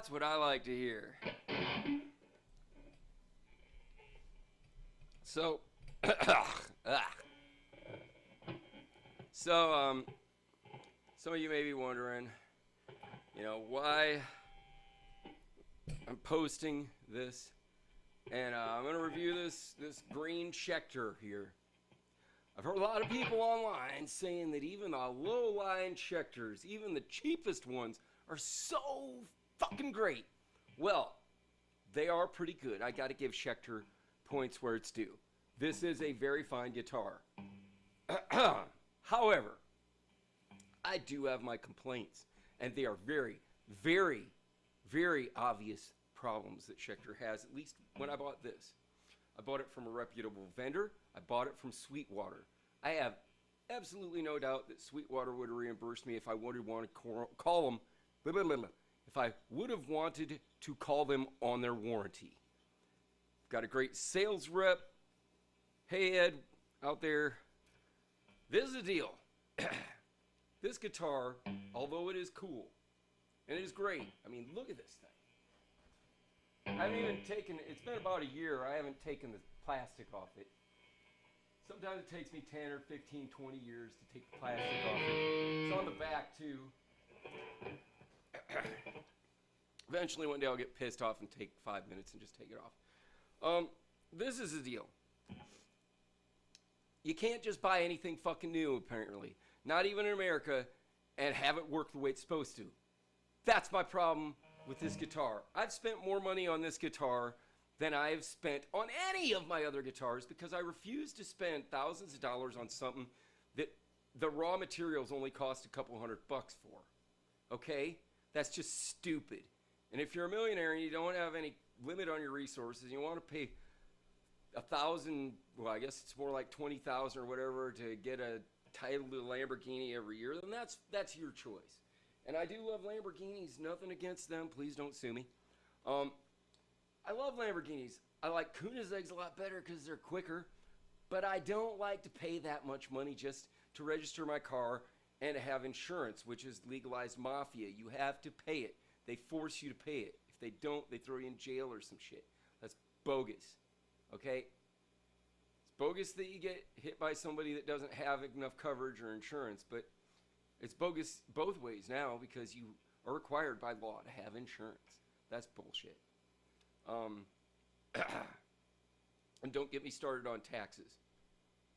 That's what I like to hear. So, so, some of you may be wondering, why I'm posting this, and I'm going to review this green Scheter here. I've heard a lot of people online saying that even the low-line Schecters, even the cheapest ones, are so fucking great. Well, they are pretty good. I got to give Scheter points where it's due. This is a very fine guitar. However, I do have my complaints, and they are very, very, very obvious problems that Scheter has, at least when I bought this. I bought it from a reputable vendor. I bought it from Sweetwater. I have absolutely no doubt that Sweetwater would have reimbursed me if I would have wanted to call them, if I would have wanted to call them on their warranty. Got a great sales rep. Hey, Ed, out there. This is the deal. This guitar, although it is cool, and it is great. I mean, look at this thing. I haven't even taken, it's been about a year, I haven't taken the plastic off it. Sometimes it takes me 10 or 15, 20 years to take the plastic off it. It's on the back, too. Eventually, one day I'll get pissed off and take 5 minutes and just take it off. This is the deal. You can't just buy anything fucking new, apparently. Not even in America, and have it work the way it's supposed to. That's my problem with this guitar. I've spent more money on this guitar than I have spent on any of my other guitars because I refuse to spend thousands of dollars on something that the raw materials only cost a couple $100 for. Okay? That's just stupid. And if you're a millionaire and you don't have any limit on your resources, you want to pay $1,000, well, I guess it's more like $20,000 or whatever to get a title to a Lamborghini every year, then that's your choice. And I do love Lamborghinis. Nothing against them. Please don't sue me. I love Lamborghinis. I like Koenigsegg's a lot better because they're quicker. But I don't like to pay that much money just to register my car and to have insurance, which is legalized mafia. You have to pay it. They force you to pay it. If they don't, they throw you in jail or some shit. That's bogus. Okay? It's bogus that you get hit by somebody that doesn't have enough coverage or insurance, but it's bogus both ways now because you are required by law to have insurance. That's bullshit. And don't get me started on taxes.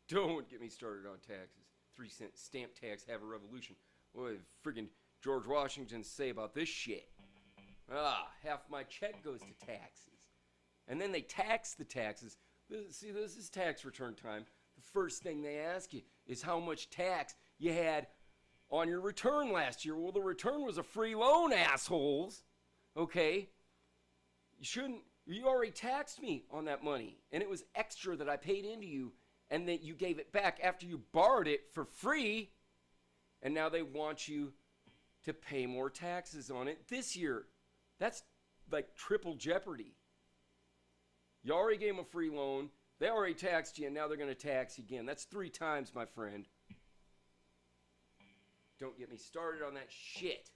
Don't get me started on taxes. 3-cent stamp tax, have a revolution. What did friggin' George Washington say about this shit? Half my check goes to taxes. And then they tax the taxes. See, this is tax return time. The first thing they ask you is how much tax you had on your return last year. Well, the return was a free loan, assholes. Okay? You already taxed me on that money. And it was extra that I paid into you and that you gave it back after you borrowed it for free. And now they want you to pay more taxes on it this year. That's like triple jeopardy. You already gave them a free loan. They already taxed you, and now they're going to tax you again. That's 3 times, my friend. Don't get me started on that shit.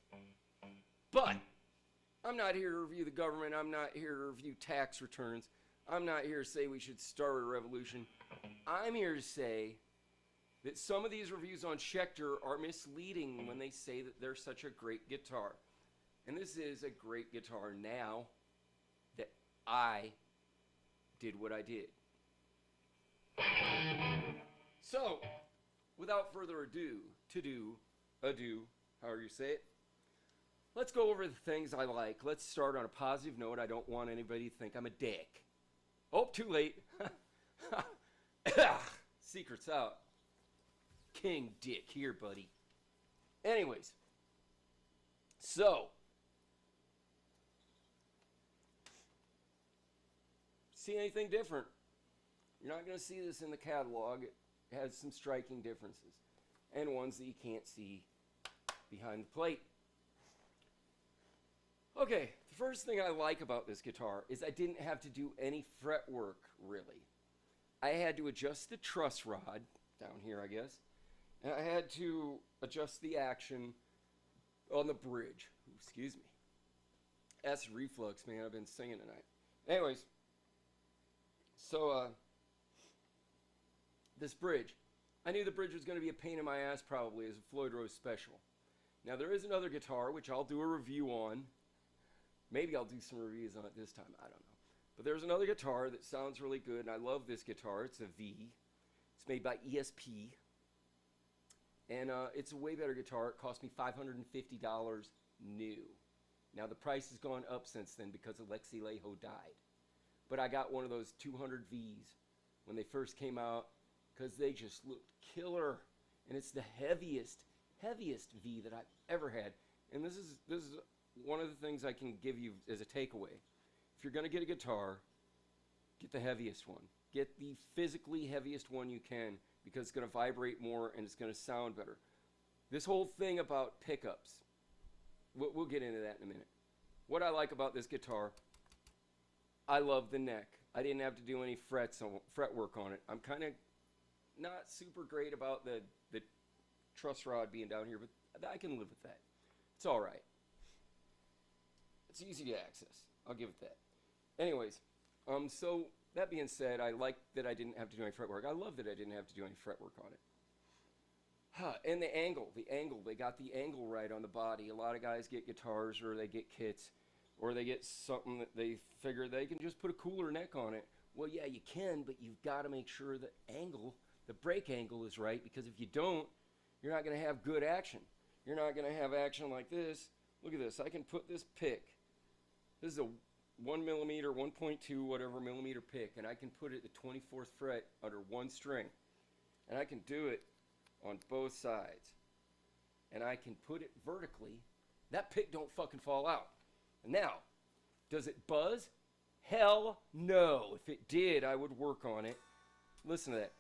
But I'm not here to review the government. I'm not here to review tax returns. I'm not here to say we should start a revolution. I'm here to say that some of these reviews on Scheter are misleading when they say that they're such a great guitar. And this is a great guitar now that I did what I did. So, without further ado, however you say it, let's go over the things I like. Let's start on a positive note. I don't want anybody to think I'm a dick. Oh, too late. Secret's out. King Dick here, buddy. Anyways, so see anything different? You're not going to see this in the catalog. It has some striking differences and ones that you can't see behind the plate. Okay, the first thing I like about this guitar is I didn't have to do any fretwork, really. I had to adjust the truss rod, down here I guess, and I had to adjust the action on the bridge. Excuse me. Acid reflux, man. I've been singing tonight. Anyways, so this bridge. I knew the bridge was going to be a pain in my ass probably as a Floyd Rose special. Now there is another guitar which I'll do a review on. Maybe I'll do some reviews on it this time. I don't know. But there's another guitar that sounds really good, and I love this guitar. It's a V. It's made by ESP. And it's a way better guitar. It cost me $550 new. Now the price has gone up since then because Alexi Leho died. But I got one of those 200 Vs when they first came out because they just looked killer. And it's the heaviest V that I've ever had. And this is one of the things I can give you as a takeaway. If you're going to get a guitar, get the heaviest one. Get the physically heaviest one you can because it's going to vibrate more and it's going to sound better. This whole thing about pickups, we'll get into that in a minute. What I like about this guitar, I love the neck. I didn't have to do any fret work on it. I'm kind of not super great about the truss rod being down here, but I can live with that. It's all right. It's easy to access. I'll give it that. Anyways, so that being said, I like that I didn't have to do any fretwork. I love that I didn't have to do any fretwork on it. And the angle, they got the angle right on the body. A lot of guys get guitars or they get kits or they get something that they figure they can just put a cooler neck on it. Well, yeah, you can, but you've got to make sure the angle, the break angle is right, because if you don't, you're not going to have good action. You're not going to have action like this. Look at this. I can put this pick. This is a 1 millimeter, 1.2, whatever millimeter pick, and I can put it at the 24th fret under one string. And I can do it on both sides. And I can put it vertically. That pick don't fucking fall out. And now, does it buzz? Hell no. If it did, I would work on it. Listen to that.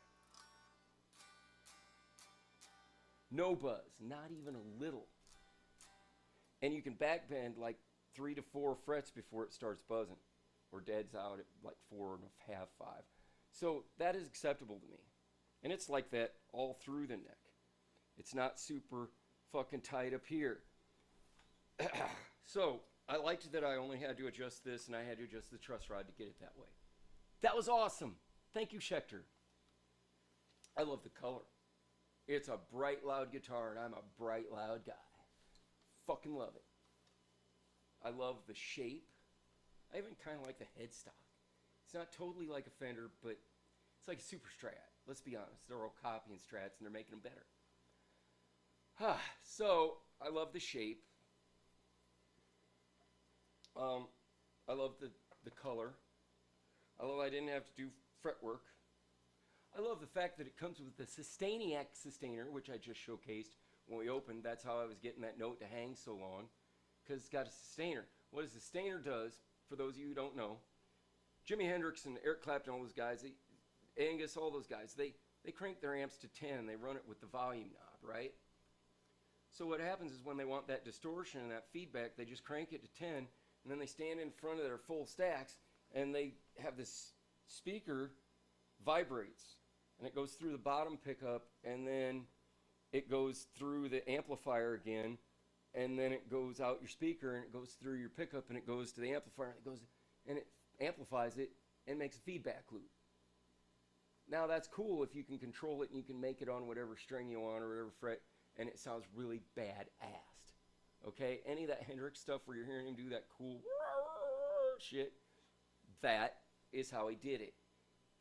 No buzz, not even a little. And you can backbend like 3 to 4 frets before it starts buzzing, or deads out at like 4 and a half, 5. So that is acceptable to me. And it's like that all through the neck. It's not super fucking tight up here. So I liked that I only had to adjust this and I had to adjust the truss rod to get it that way. That was awesome. Thank you, Scheter. I love the color. It's a bright, loud guitar, and I'm a bright, loud guy. Fucking love it. I love the shape. I even kind of like the headstock. It's not totally like a Fender, but it's like a Super Strat. Let's be honest. They're all copying Strats, and they're making them better. So, I love the shape. I love the color. I love I didn't have to do fretwork. I love the fact that it comes with the Sustainiac sustainer, which I just showcased when we opened. That's how I was getting that note to hang so long, because it's got a sustainer. What a sustainer does, for those of you who don't know, Jimi Hendrix and Eric Clapton, all those guys, Angus, all those guys, they crank their amps to 10 and they run it with the volume knob, right? So what happens is when they want that distortion and that feedback, they just crank it to 10, and then they stand in front of their full stacks, and they have this speaker vibrates. And it goes through the bottom pickup, and then it goes through the amplifier again, and then it goes out your speaker, and it goes through your pickup, and it goes to the amplifier, and it amplifies it and makes a feedback loop. Now that's cool if you can control it and you can make it on whatever string you want or whatever fret, and it sounds really badass. Okay? Any of that Hendrix stuff where you're hearing him do that cool shit, that is how he did it.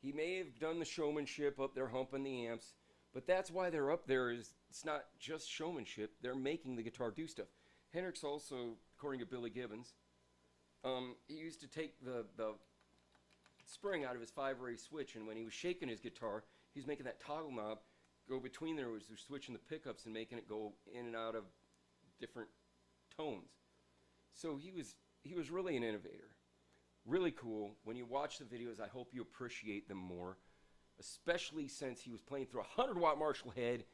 He may have done the showmanship up there humping the amps, but that's why they're up there. Is it's not just showmanship. They're making the guitar do stuff. Hendrix also, according to Billy Gibbons, he used to take the spring out of his 5-ray switch, and when he was shaking his guitar, he was making that toggle knob go between there, was switching the pickups and making it go in and out of different tones. So he was really an innovator. Really cool. When you watch the videos, I hope you appreciate them more, especially since he was playing through a 100-watt Marshall head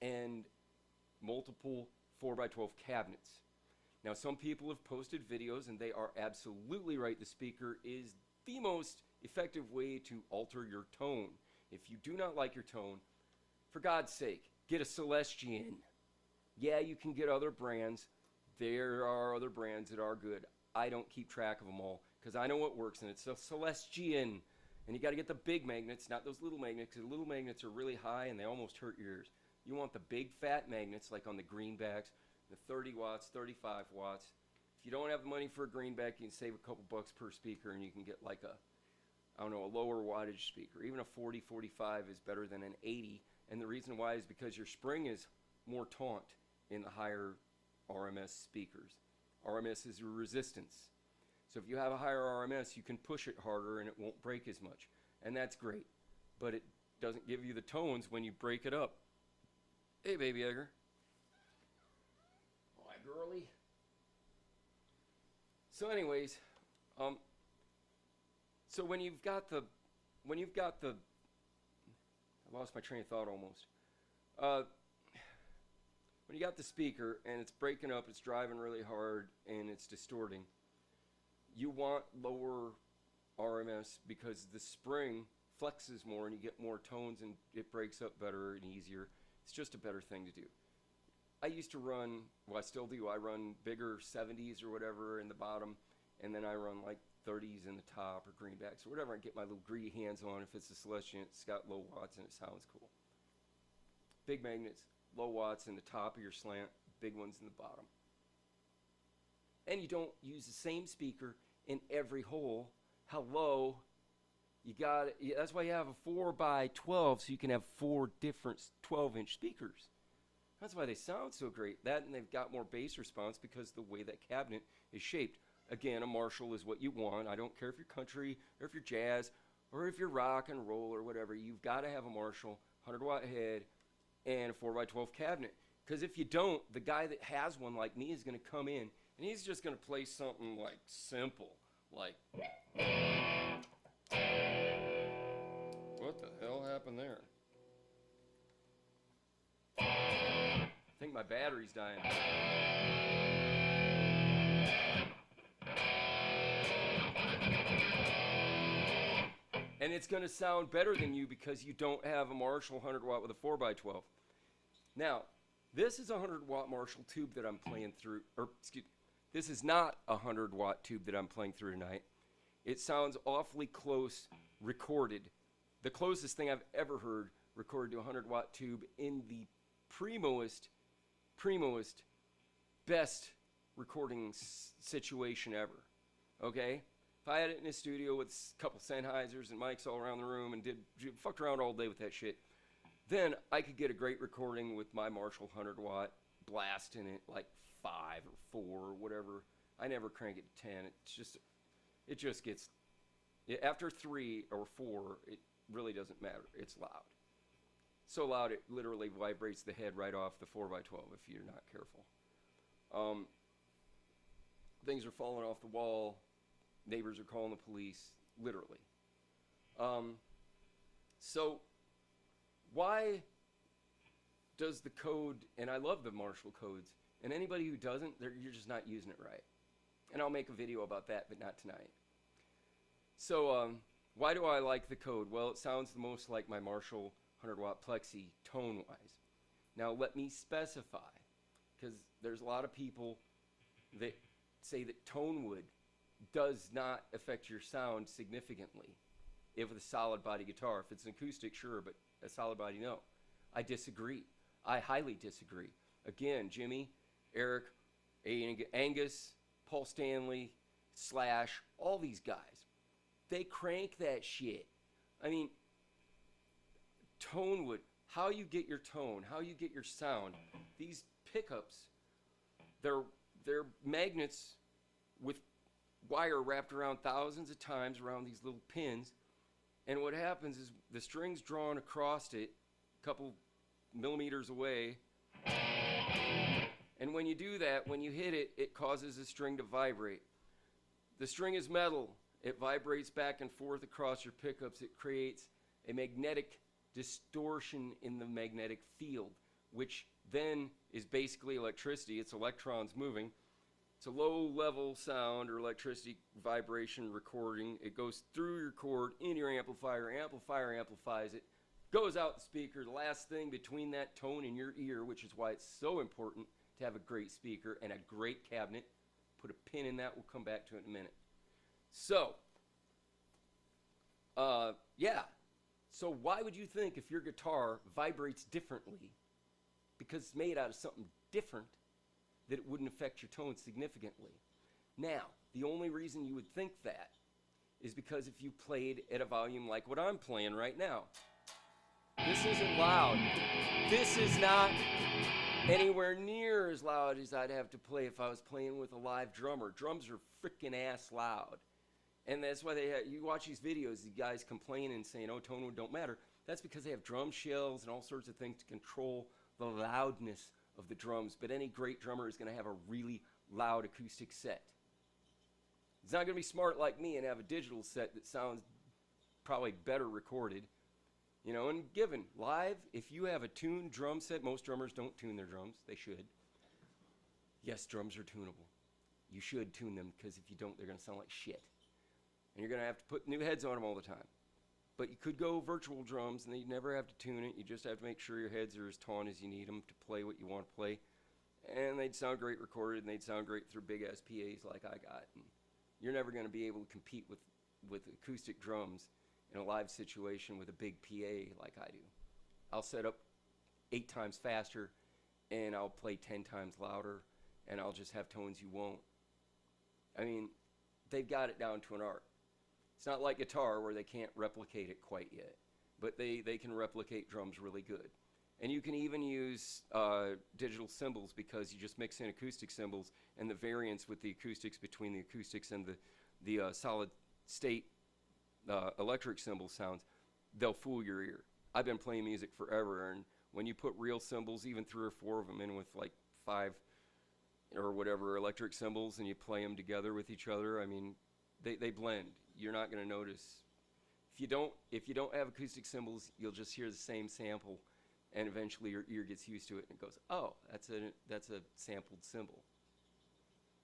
and multiple 4x12 cabinets. Now, some people have posted videos, and they are absolutely right. The speaker is the most effective way to alter your tone. If you do not like your tone, for God's sake, get a Celestian. Yeah, you can get other brands. There are other brands that are good. I don't keep track of them all because I know what works, and it's a Celestian. And you got to get the big magnets, not those little magnets, because the little magnets are really high and they almost hurt your ears. You want the big fat magnets like on the greenbacks, the 30 watts, 35 watts. If you don't have the money for a greenback, you can save a couple bucks per speaker and you can get like a lower wattage speaker. Even a 40, 45 is better than an 80. And the reason why is because your spring is more taut in the higher RMS speakers. RMS is your resistance. So if you have a higher RMS, you can push it harder and it won't break as much. And that's great. But it doesn't give you the tones when you break it up. Hey, baby Edgar. Hi, girly. So anyways, so when you've got the, I lost my train of thought almost. When you got the speaker and it's breaking up, it's driving really hard and it's distorting, you want lower RMS because the spring flexes more and you get more tones and it breaks up better and easier. It's just a better thing to do. I used to run, well I still do, I run bigger 70s or whatever in the bottom, and then I run like 30s in the top or greenbacks or whatever I get my little greedy hands on. If it's a Celestian, it's got low watts and it sounds cool. Big magnets, low watts in the top of your slant, big ones in the bottom. And you don't use the same speaker in every hole. Hello, you got it. That's why you have a 4x12, so you can have 4 different 12-inch speakers. That's why they sound so great. That, and they've got more bass response because the way that cabinet is shaped. Again, a Marshall is what you want. I don't care if you're country or if you're jazz or if you're rock and roll or whatever. You've got to have a Marshall 100-watt head and a 4x12 cabinet. Because if you don't, the guy that has one like me is going to come in and he's just going to play something like simple. Like, what the hell happened there? I think my battery's dying. And it's going to sound better than you because you don't have a Marshall 100-watt with a 4x12. Now, this is a 100-watt Marshall tube that I'm playing through, or excuse me, this is not a 100-watt tube that I'm playing through tonight. It sounds awfully close recorded. The closest thing I've ever heard recorded to a 100-watt tube in the primoest, best recording situation ever. Okay? If I had it in a studio with a couple Sennheisers and mics all around the room and fucked around all day with that shit, then I could get a great recording with my Marshall 100-watt blasting it like 5 or 4 or whatever. I never crank it to 10. It just gets, after 3 or 4, it really doesn't matter. It's loud. So loud it literally vibrates the head right off the 4x12 if you're not careful. Things are falling off the wall. Neighbors are calling the police, literally. So why does the code, and I love the Marshall codes, and anybody who doesn't, you're just not using it right. And I'll make a video about that, but not tonight. So why do I like the code? Well, it sounds the most like my Marshall 100-watt Plexi tone-wise. Now let me specify, because there's a lot of people that say that tone wood does not affect your sound significantly if with a solid body guitar. If it's an acoustic, sure, but a solid body, no. I disagree. I highly disagree. Again, Jimmy, Eric, Angus, Paul Stanley, Slash, all these guys, they crank that shit. I mean, tone wood, how you get your tone, how you get your sound, these pickups, they're magnets with wire wrapped around thousands of times around these little pins, and what happens is the string's drawn across it a couple millimeters away, and when you do that, when you hit it, it causes the string to vibrate. The string is metal. It vibrates back and forth across your pickups. It creates a magnetic distortion in the magnetic field, which then is basically electricity. It's electrons moving. It's a low-level sound or electricity vibration recording. It goes through your cord, in your amplifier. Amplifier amplifies it, goes out the speaker. The last thing between that tone and your ear, which is why it's so important to have a great speaker and a great cabinet, put a pin in that. We'll come back to it in a minute. So, yeah. So why would you think if your guitar vibrates differently, because it's made out of something different, that it wouldn't affect your tone significantly? Now, the only reason you would think that is because if you played at a volume like what I'm playing right now. This isn't loud. This is not anywhere near as loud as I'd have to play if I was playing with a live drummer. Drums are freaking ass loud. And that's why you watch these videos, the guys complaining saying, oh, tone wood don't matter. That's because they have drum shells and all sorts of things to control the loudness of the drums. But any great drummer is going to have a really loud acoustic set. He's not going to be smart like me and have a digital set that sounds probably better recorded. You know, and given live, if you have a tuned drum set, most drummers don't tune their drums. They should. Yes, drums are tunable. You should tune them, because if you don't, they're going to sound like shit. And you're going to have to put new heads on them all the time. But you could go virtual drums, and you never have to tune it. You just have to make sure your heads are as taut as you need them to play what you want to play. And they'd sound great recorded, and they'd sound great through big-ass PAs like I got. And you're never going to be able to compete with acoustic drums in a live situation with a big PA like I do. I'll set up 8 times faster, and I'll play 10 times louder, and I'll just have tones you won't. I mean, they've got it down to an art. It's not like guitar where they can't replicate it quite yet, but they can replicate drums really good. And you can even use digital cymbals, because you just mix in acoustic cymbals, and the variance with the acoustics between the acoustics and the solid state electric cymbal sounds, they'll fool your ear. I've been playing music forever, and when you put real cymbals, even 3 or 4 of them in with like 5 or whatever electric cymbals, and you play them together with each other, I mean, they blend. You're not going to notice. If you don't have acoustic cymbals, you'll just hear the same sample, and eventually your ear gets used to it, and it goes, oh, that's a sampled cymbal.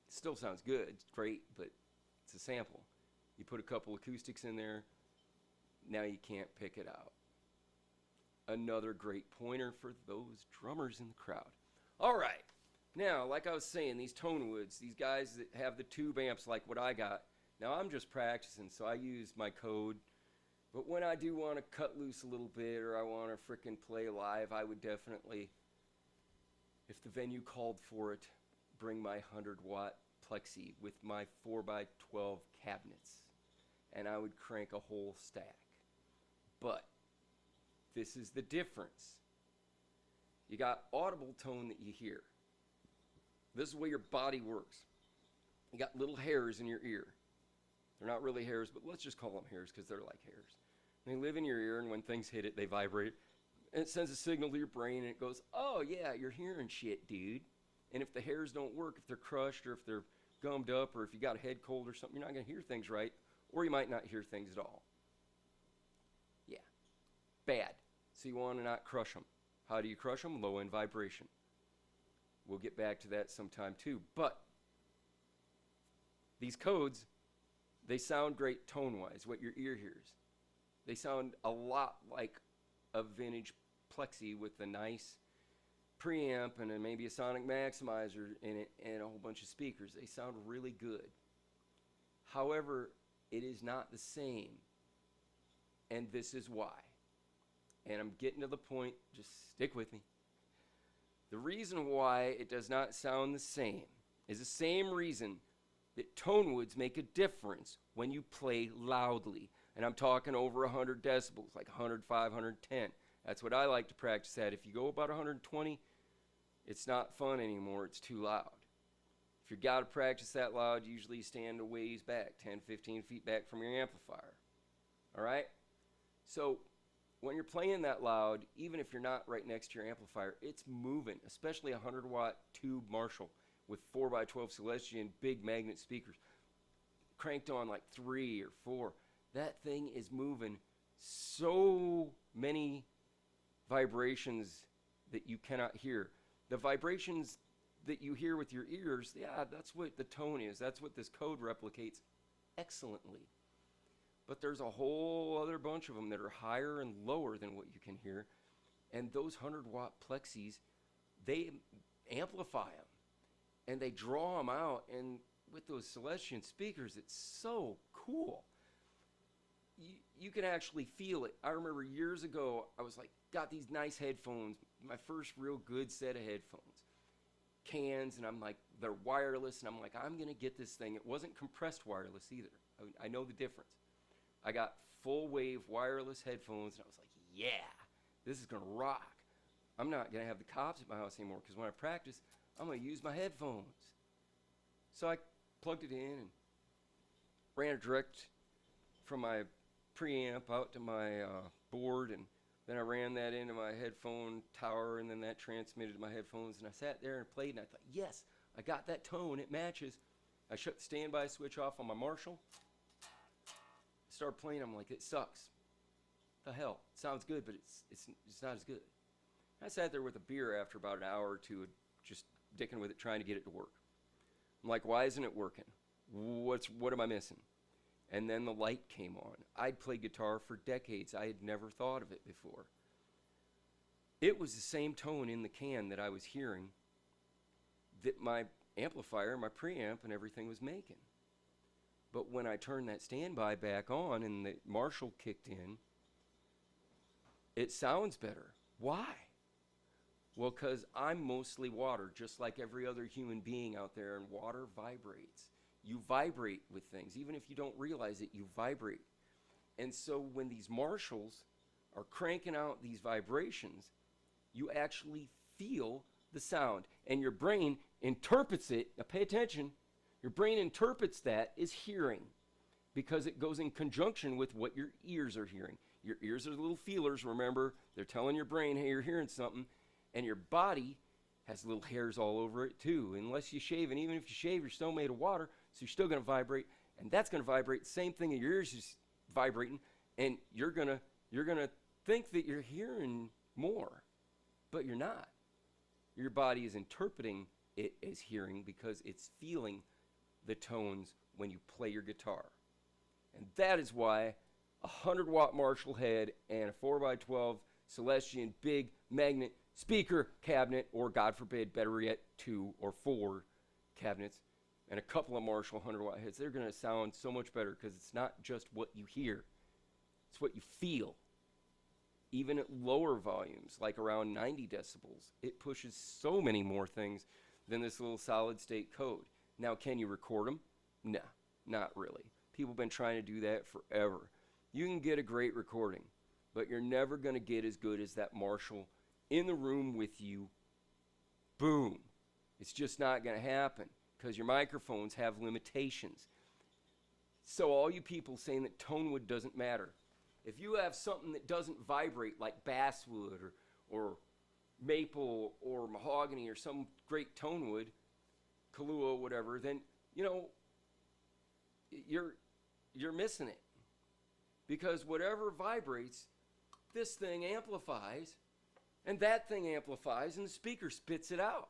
It still sounds good, it's great, but it's a sample. You put a couple acoustics in there, now you can't pick it out. Another great pointer for those drummers in the crowd. All right, now, like I was saying, these tone woods, these guys that have the tube amps like what I got, now I'm just practicing, so I use my code. But when I do want to cut loose a little bit, or I want to frickin' play live, I would definitely, if the venue called for it, bring my 100-watt plexi with my 4x12 cabinets, and I would crank a whole stack. But this is the difference. You got audible tone that you hear. This is the way your body works. You got little hairs in your ear. They're not really hairs, but let's just call them hairs because they're like hairs. They live in your ear, and when things hit it, they vibrate. And it sends a signal to your brain, and it goes, oh, yeah, you're hearing shit, dude. And if the hairs don't work, if they're crushed, or if they're gummed up, or if you got a head cold or something, you're not going to hear things right, or you might not hear things at all. Yeah. Bad. So you want to not crush them. How do you crush them? Low end vibration. We'll get back to that sometime too. But these codes, they sound great tone-wise, what your ear hears. They sound a lot like a vintage plexi with a nice preamp and maybe a sonic maximizer in it and a whole bunch of speakers. They sound really good. However, it is not the same. And this is why. And I'm getting to the point, just stick with me. The reason why it does not sound the same is the same reason that tone woods make a difference when you play loudly. And I'm talking over 100 decibels, like 105, 110. That's what I like to practice at. If you go about 120, it's not fun anymore. It's too loud. If you got to practice that loud, usually you stand a ways back, 10, 15 feet back from your amplifier. All right? So when you're playing that loud, even if you're not right next to your amplifier, it's moving, especially a 100-watt tube Marshall with 4x12 Celestion big magnet speakers, cranked on like 3 or 4. That thing is moving so many vibrations that you cannot hear. The vibrations that you hear with your ears, yeah, that's what the tone is. That's what this code replicates excellently. But there's a whole other bunch of them that are higher and lower than what you can hear. And those 100-watt plexis, they amplify them. And they draw them out. And with those Celestion speakers, it's so cool. You can actually feel it. I remember years ago, I was like, got these nice headphones, my first real good set of headphones. Cans, and I'm like, they're wireless, and I'm like, I'm going to get this thing. It wasn't compressed wireless either. I know the difference. I got full wave wireless headphones, and I was like, yeah, this is going to rock. I'm not going to have the cops at my house anymore, because when I practice, I'm going to use my headphones. So I plugged it in and ran it direct from my preamp out to my board, and then I ran that into my headphone tower, and then that transmitted to my headphones, and I sat there and played, and I thought, yes, I got that tone, it matches. I shut the standby switch off on my Marshall, started playing, I'm like, it sucks. The hell, it sounds good, but it's not as good. I sat there with a beer after about an hour or two, just dicking with it, trying to get it to work. I'm like, why isn't it working? What am I missing? And then the light came on. I'd played guitar for decades. I had never thought of it before. It was the same tone in the can that I was hearing that my amplifier, my preamp, and everything was making. But when I turned that standby back on and the Marshall kicked in, it sounds better. Why? Well, because I'm mostly water, just like every other human being out there, and water vibrates. You vibrate with things. Even if you don't realize it, you vibrate. And so when these Marshalls are cranking out these vibrations, you actually feel the sound. And your brain interprets it. Now pay attention. Your brain interprets that as hearing, because it goes in conjunction with what your ears are hearing. Your ears are little feelers, remember. They're telling your brain, hey, you're hearing something. And your body has little hairs all over it too, unless you shave. And even if you shave, you're still made of water, so you're still going to vibrate. And that's going to vibrate. Same thing in your ears is vibrating. And you're gonna think that you're hearing more, but you're not. Your body is interpreting it as hearing because it's feeling the tones when you play your guitar. And that is why a 100-watt Marshall head and a 4x12 Celestion big magnet speaker cabinet, or God forbid, better yet, 2 or 4 cabinets, and a couple of Marshall 100-watt heads, they're going to sound so much better, because it's not just what you hear, it's what you feel. Even at lower volumes, like around 90 decibels, it pushes so many more things than this little solid state code. Now, can you record them? No, not really. People have been trying to do that forever. You can get a great recording, but you're never going to get as good as that Marshall in the room with you. Boom. It's just not going to happen, because your microphones have limitations. So all you people saying that tone wood doesn't matter, if you have something that doesn't vibrate like basswood or maple or mahogany or some great tone wood, Kahlua, whatever, then, you know, you're missing it. Because whatever vibrates, this thing amplifies, and that thing amplifies, and the speaker spits it out.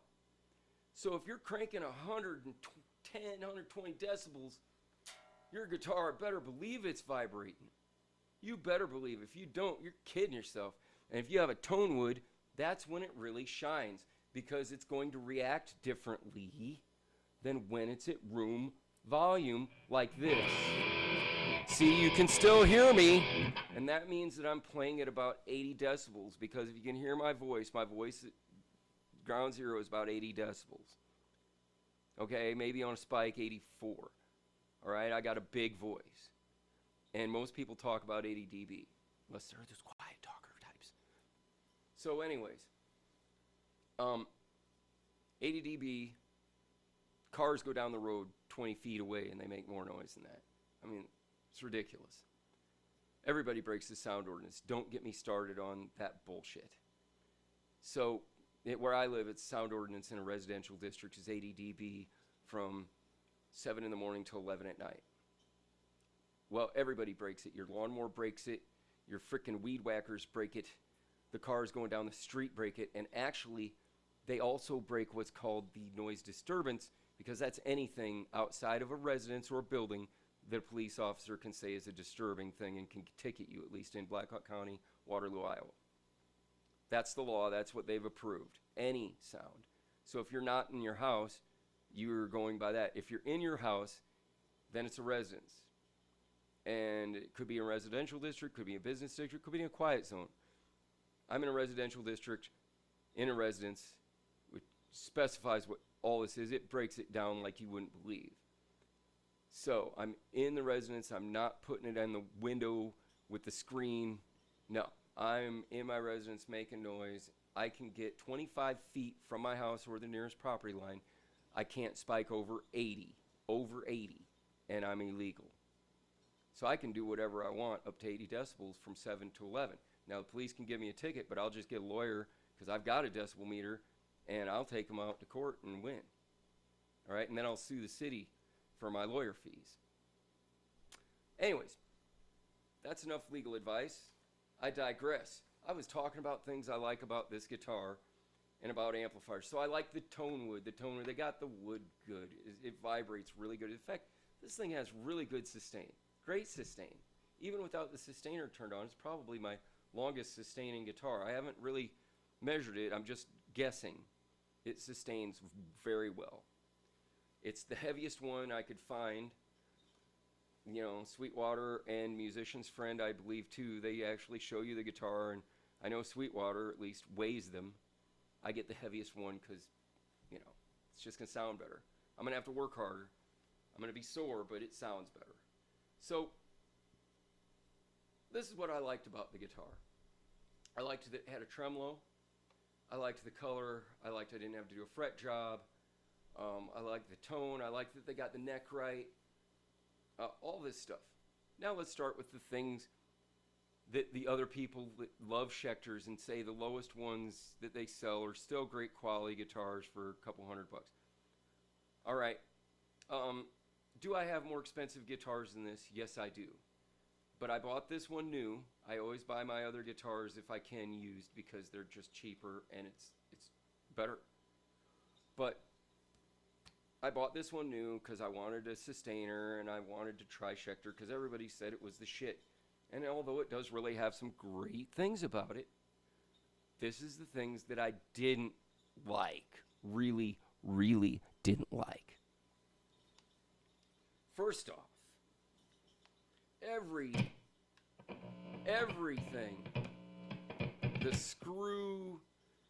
So if you're cranking 110, 120 decibels, your guitar better believe it's vibrating. You better believe. If you don't, you're kidding yourself. And if you have a tone wood, that's when it really shines, because it's going to react differently than when it's at room volume like this. See, you can still hear me, and that means that I'm playing at about 80 decibels, because if you can hear my voice at ground zero is about 80 decibels. Okay, maybe on a spike, 84. All right, I got a big voice. And most people talk about 80 dB, unless they're those quiet talker types. So anyways, 80 dB, cars go down the road 20 feet away and they make more noise than that. I mean, it's ridiculous. Everybody breaks the sound ordinance. Don't get me started on that bullshit. So where I live, it's sound ordinance in a residential district is 80 dB from 7 in the morning till 11 at night. Well, everybody breaks it. Your lawnmower breaks it. Your frickin' weed whackers break it. The cars going down the street break it. And actually, they also break what's called the noise disturbance, because that's anything outside of a residence or a building that a police officer can say is a disturbing thing and can ticket you, at least in Blackhawk County, Waterloo, Iowa. That's the law. That's what they've approved. Any sound. So if you're not in your house, you're going by that. If you're in your house, then it's a residence. And it could be a residential district, could be a business district, could be in a quiet zone. I'm in a residential district, in a residence, which specifies what all this is. It breaks it down like you wouldn't believe. So I'm in the residence. I'm not putting it in the window with the screen. No, I'm in my residence making noise. I can get 25 feet from my house or the nearest property line. I can't spike over 80, and I'm illegal. So I can do whatever I want up to 80 decibels from 7 to 11. Now, the police can give me a ticket, but I'll just get a lawyer because I've got a decibel meter, and I'll take them out to court and win. All right, and then I'll sue the city for my lawyer fees. Anyways, that's enough legal advice. I digress. I was talking about things I like about this guitar and about amplifiers. So I like the tone wood. They got the wood good. It vibrates really good. In fact, this thing has really good sustain. Great sustain. Even without the sustainer turned on, it's probably my longest sustaining guitar. I haven't really measured it. I'm just guessing. It sustains very well. It's the heaviest one I could find. You know, Sweetwater and Musician's Friend, I believe, too. They actually show you the guitar, and I know Sweetwater at least weighs them. I get the heaviest one because, you know, it's just going to sound better. I'm going to have to work harder. I'm going to be sore, but it sounds better. So, this is what I liked about the guitar. I liked that it had a tremolo. I liked the color. I liked I didn't have to do a fret job. I liked the tone. I liked that they got the neck right. All this stuff. Now let's start with the things that the other people that love Schecters and say the lowest ones that they sell are still great quality guitars for a couple $100. All right. Do I have more expensive guitars than this? Yes, I do. But I bought this one new. I always buy my other guitars if I can used because they're just cheaper and it's better. But I bought this one new because I wanted a sustainer and I wanted to try Schechter because everybody said it was the shit. And although it does really have some great things about it, this is the things that I didn't like. Really, really didn't like. First off, everything, the screw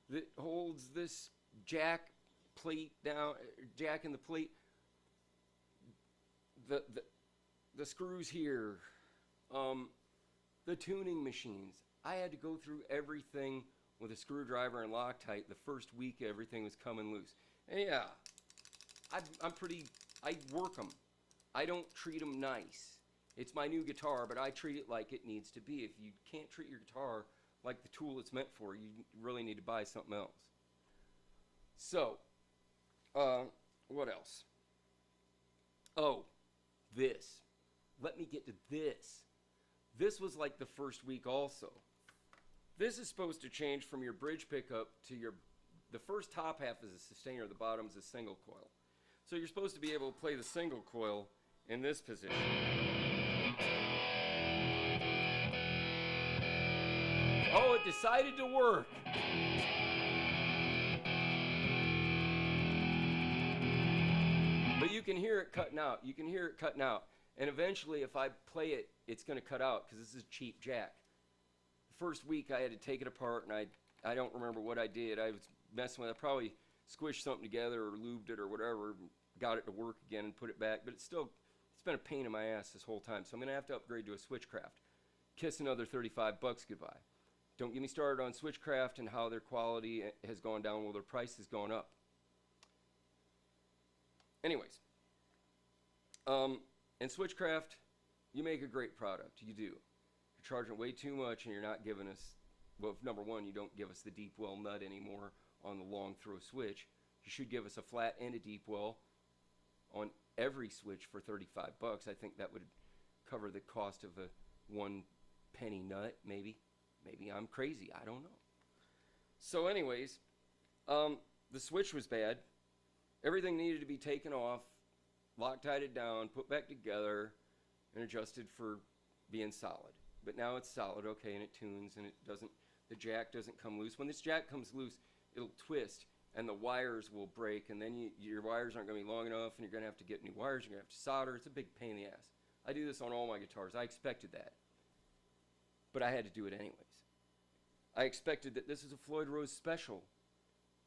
that holds this jack plate down, jack in the plate, the screws here, the tuning machines. I had to go through everything with a screwdriver and Loctite. The first week everything was coming loose. And yeah, I work them. I don't treat them nice. It's my new guitar, but I treat it like it needs to be. If you can't treat your guitar like the tool it's meant for, you really need to buy something else. So, what else? Oh, this. Let me get to this. This was like the first week also. This is supposed to change from your bridge pickup to the first top half is a sustainer, the bottom is a single coil. So you're supposed to be able to play the single coil in this position. Oh, it decided to work. But you can hear it cutting out. You can hear it cutting out. And eventually, if I play it, it's going to cut out because this is a cheap jack. The first week, I had to take it apart, and I don't remember what I did. I was messing with it. I probably squished something together or lubed it or whatever, got it to work again and put it back. But it's been a pain in my ass this whole time. So I'm going to have to upgrade to a Switchcraft. Kiss another $35 goodbye. Don't get me started on Switchcraft and how their quality has gone down while their price has gone up. Anyways, and Switchcraft, you make a great product. You do. You're charging way too much, and you're not giving us, well, number one, you don't give us the deep well nut anymore on the long throw switch. You should give us a flat and a deep well on every switch for $35. I think that would cover the cost of a 1 penny nut, maybe. Maybe I'm crazy. I don't know. So anyways, the switch was bad. Everything needed to be taken off, Loctited down, put back together, and adjusted for being solid. But now it's solid, okay, and it tunes, and the jack doesn't come loose. When this jack comes loose, it'll twist, and the wires will break, and then your wires aren't going to be long enough, and you're going to have to get new wires. You're going to have to solder. It's a big pain in the ass. I do this on all my guitars. I expected that, but I had to do it anyways. I expected that this is a Floyd Rose special,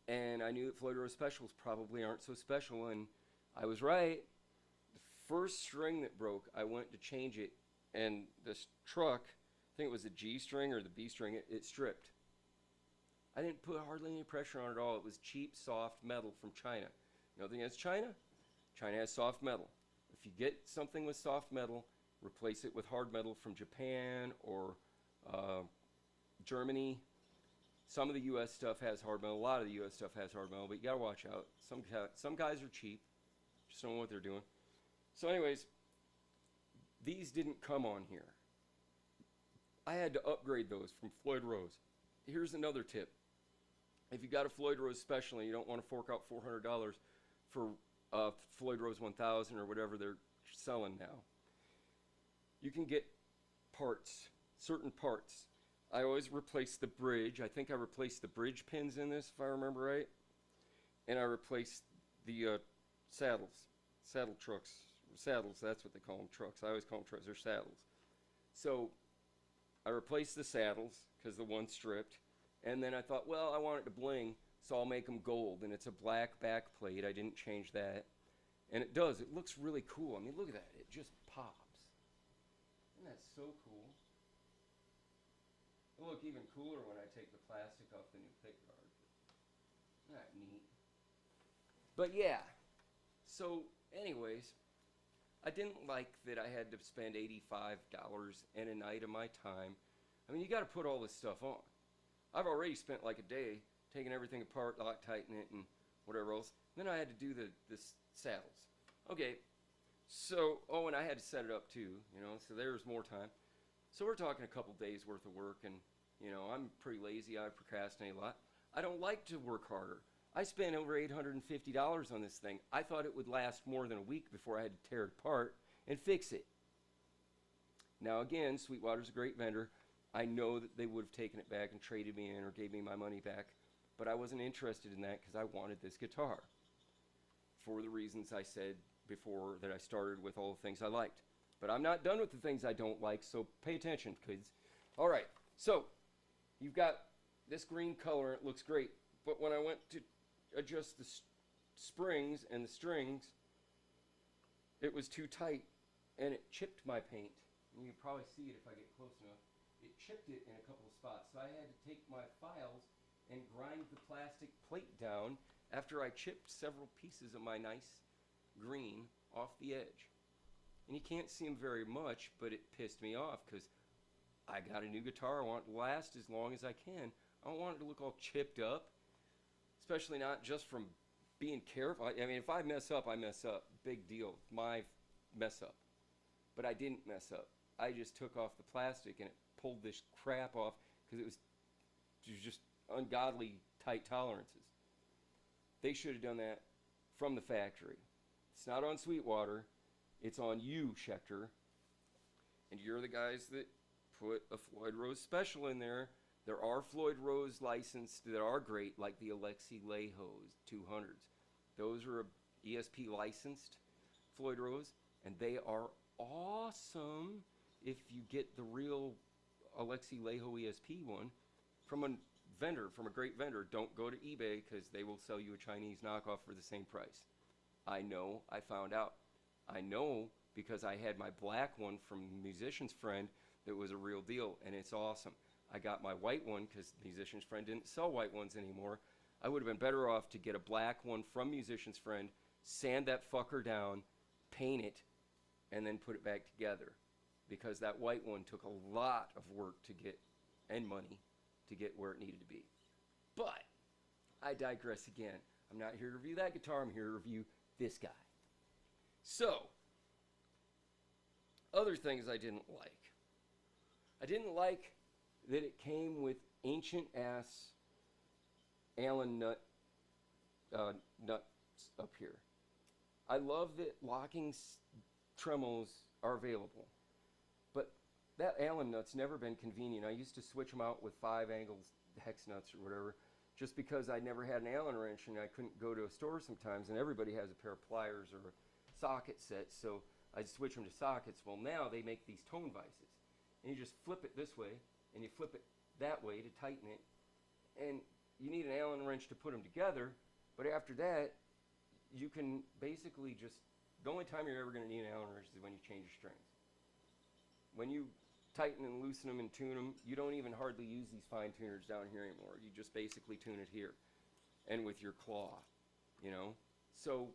and I knew that Floyd Rose specials probably aren't so special, and I was right. The first string that broke, I went to change it, and this truck, I think it was the G string or the B string, it stripped. I didn't put hardly any pressure on it at all. It was cheap, soft metal from China. You know the thing is China? China has soft metal. If you get something with soft metal, replace it with hard metal from Japan or Germany. Some of the U.S. stuff has hard metal. A lot of the U.S. stuff has hard metal, but you got to watch out. Some guys are cheap. Just don't know what they're doing. So anyways, these didn't come on here. I had to upgrade those from Floyd Rose. Here's another tip. If you got a Floyd Rose special and you don't want to fork out $400 for Floyd Rose 1000 or whatever they're selling now, you can get parts, certain parts. I always replace the bridge. I think I replaced the bridge pins in this, if I remember right. And I replaced the saddle trucks. Saddles, that's what they call them, trucks. I always call them trucks, they're saddles. So I replaced the saddles because the one stripped. And then I thought, well, I want it to bling, so I'll make them gold. And it's a black back plate. I didn't change that. And it does. It looks really cool. I mean, look at that. It just pops. Isn't that so cool? It'll look even cooler when I take the plastic off the new pickguard. Isn't that neat? But yeah. So anyways, I didn't like that I had to spend $85 and a night of my time. I mean, you got to put all this stuff on. I've already spent like a day taking everything apart, Loctiting it, and whatever else. Then I had to do the saddles. Okay, so, oh, and I had to set it up too, you know, so there was more time. So we're talking a couple days worth of work, and, you know, I'm pretty lazy. I procrastinate a lot. I don't like to work harder. I spent over $850 on this thing. I thought it would last more than a week before I had to tear it apart and fix it. Now, again, Sweetwater's a great vendor. I know that they would have taken it back and traded me in or gave me my money back, but I wasn't interested in that because I wanted this guitar for the reasons I said before that I started with all the things I liked. But I'm not done with the things I don't like, so pay attention, kids. All right, so you've got this green color. It looks great, but when I went to adjust the springs and the strings, it was too tight, and it chipped my paint. And you can probably see it if I get close enough. It chipped it in a couple of spots, so I had to take my files and grind the plastic plate down after I chipped several pieces of my nice green off the edge. And you can't see them very much, but it pissed me off because I got a new guitar. I want it to last as long as I can. I don't want it to look all chipped up, especially not just from being careful. I mean, if I mess up, I mess up. Big deal. My mess up. But I didn't mess up. I just took off the plastic and it pulled this crap off because it was just ungodly tight tolerances. They should have done that from the factory. It's not on Sweetwater. It's on you, Scheter. And you're the guys that put a Floyd Rose special in there. There are Floyd Rose licensed that are great, like the Alexi Lehos 200s. Those are ESP licensed Floyd Rose, and they are awesome if you get the real Alexi Leho ESP one from a vendor, from a great vendor. Don't go to eBay because they will sell you a Chinese knockoff for the same price. I know, I found out. I know because I had my black one from Musician's Friend that was a real deal, and it's awesome. I got my white one because Musician's Friend didn't sell white ones anymore. I would have been better off to get a black one from Musician's Friend, sand that fucker down, paint it, and then put it back together. Because that white one took a lot of work to get, and money, to get where it needed to be. But I digress again. I'm not here to review that guitar. I'm here to review this guy. So, other things I didn't like. I didn't like that it came with ancient ass Allen nuts up here. I love that locking tremolos are available, but that Allen nut's never been convenient. I used to switch them out with 5 angles hex nuts or whatever, just because I never had an Allen wrench and I couldn't go to a store sometimes, and everybody has a pair of pliers or a socket set, so I'd switch them to sockets. Well, now they make these tone vices, and you just flip it this way, and you flip it that way to tighten it, and you need an Allen wrench to put them together, but after that, you can basically just, the only time you're ever going to need an Allen wrench is when you change your strings. When you tighten and loosen them and tune them, you don't even hardly use these fine tuners down here anymore. You just basically tune it here and with your claw, you know. So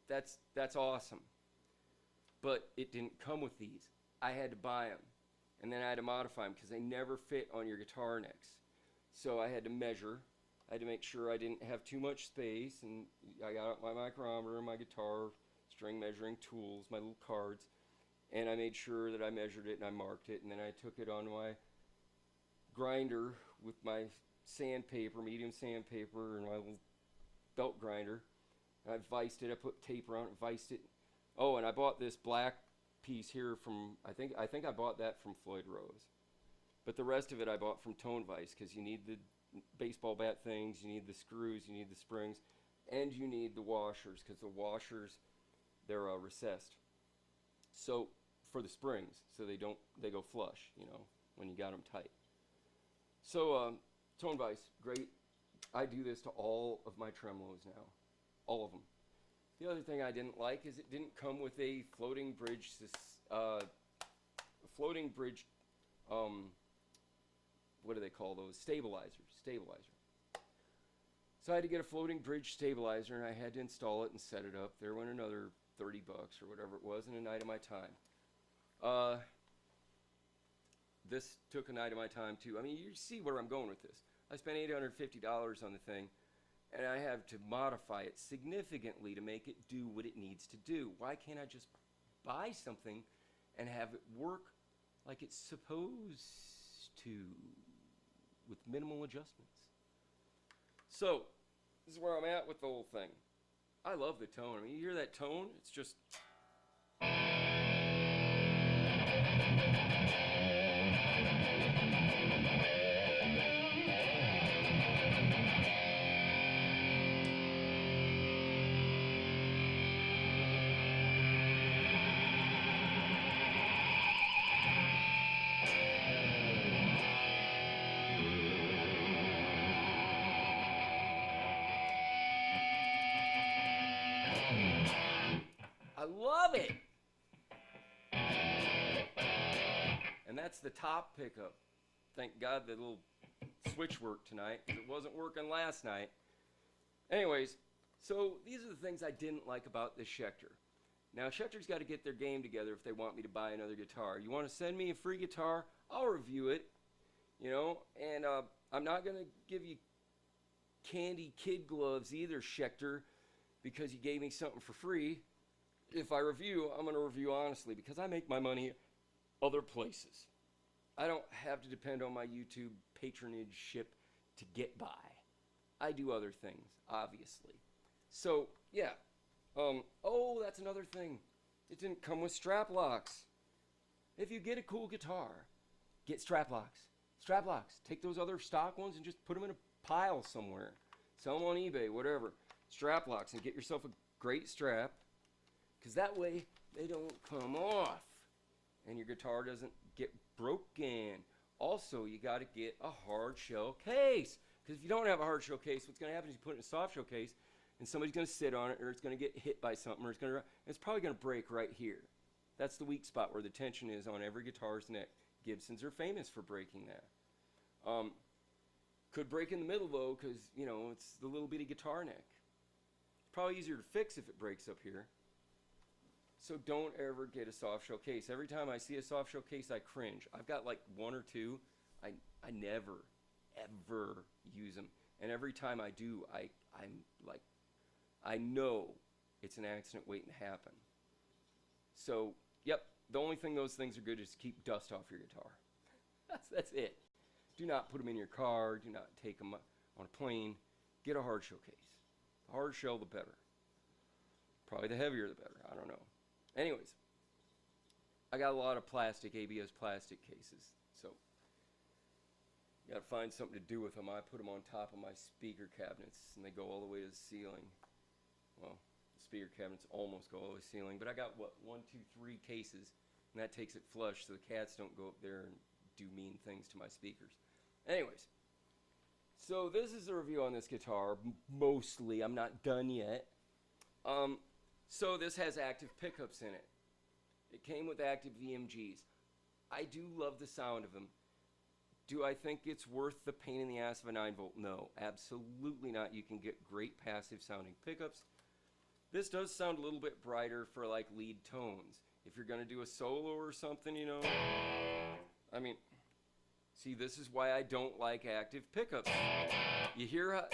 that's awesome. But it didn't come with these. I had to buy them, and then I had to modify them because they never fit on your guitar necks. So I had to measure. I had to make sure I didn't have too much space, and I got out my micrometer, my guitar string measuring tools, my little cards, and I made sure that I measured it and I marked it, and then I took it on my grinder with my sandpaper, medium sandpaper, and my little belt grinder. And I viced it. I put tape around it, viced it. Oh, and I bought this black piece here from, I think I bought that from Floyd Rose. But the rest of it I bought from Tone Vice, because you need the baseball bat things, you need the screws, you need the springs, and you need the washers, because the washers, they're recessed. So for the springs, so they go flush, you know, when you got them tight. So Tone Vice, great. I do this to all of my tremolos now, all of them. The other thing I didn't like is it didn't come with a floating bridge, what do they call those? Stabilizer. So I had to get a floating bridge stabilizer, and I had to install it and set it up. There went another $30 or whatever it was, and a night of my time. This took a night of my time too. I mean, you see where I'm going with this. I spent $850 on the thing, and I have to modify it significantly to make it do what it needs to do. Why can't I just buy something and have it work like it's supposed to, with minimal adjustments? So, this is where I'm at with the whole thing. I love the tone. I mean, you hear that tone? It's just... I love it! And that's the top pickup. Thank God the little switch worked tonight, because it wasn't working last night. Anyways, so these are the things I didn't like about this Schechter. Now, Schechter's got to get their game together if they want me to buy another guitar. You want to send me a free guitar? I'll review it, you know, and I'm not going to give you candy kid gloves either, Schechter, because you gave me something for free. If I review, I'm going to review honestly, because I make my money other places. I don't have to depend on my YouTube patronage ship to get by. I do other things, obviously. So, yeah. Oh, that's another thing. It didn't come with strap locks. If you get a cool guitar, get strap locks. Strap locks. Take those other stock ones and just put them in a pile somewhere. Sell them on eBay, whatever. Strap locks, and get yourself a great strap, because that way they don't come off and your guitar doesn't get broken. Also, you got to get a hard shell case, because if you don't have a hard shell case, what's going to happen is you put it in a soft shell case and somebody's going to sit on it, or it's going to get hit by something, or it's probably going to break right here. That's the weak spot where the tension is on every guitar's neck. Gibsons are famous for breaking that. Could break in the middle though, because you know it's the little bitty guitar neck. Probably easier to fix if it breaks up here. So don't ever get a soft shell case. Every time I see a soft shell case, I cringe. I've got like one or two. I never, ever use them. And every time I do, I'm like, I know it's an accident waiting to happen. So, yep, the only thing those things are good is to keep dust off your guitar. That's it. Do not put them in your car. Do not take them on a plane. Get a hard shell case. The harder shell, the better. Probably the heavier, the better. I don't know. Anyways, I got a lot of plastic, ABS plastic cases. So, Got to find something to do with them. I put them on top of my speaker cabinets, and they go all the way to the ceiling. Well, the speaker cabinets almost go all the way to the ceiling, but I got, what, 1, 2, 3 cases, and that takes it flush so the cats don't go up there and do mean things to my speakers. Anyways, so this is a review on this guitar, mostly. I'm not done yet. So this has active pickups in it. It came with active VMGs. I do love the sound of them. Do I think it's worth the pain in the ass of a 9-volt? No, absolutely not. You can get great passive sounding pickups. This does sound a little bit brighter for like lead tones. If you're going to do a solo or something, you know. I mean, see, this is why I don't like active pickups. You hear how...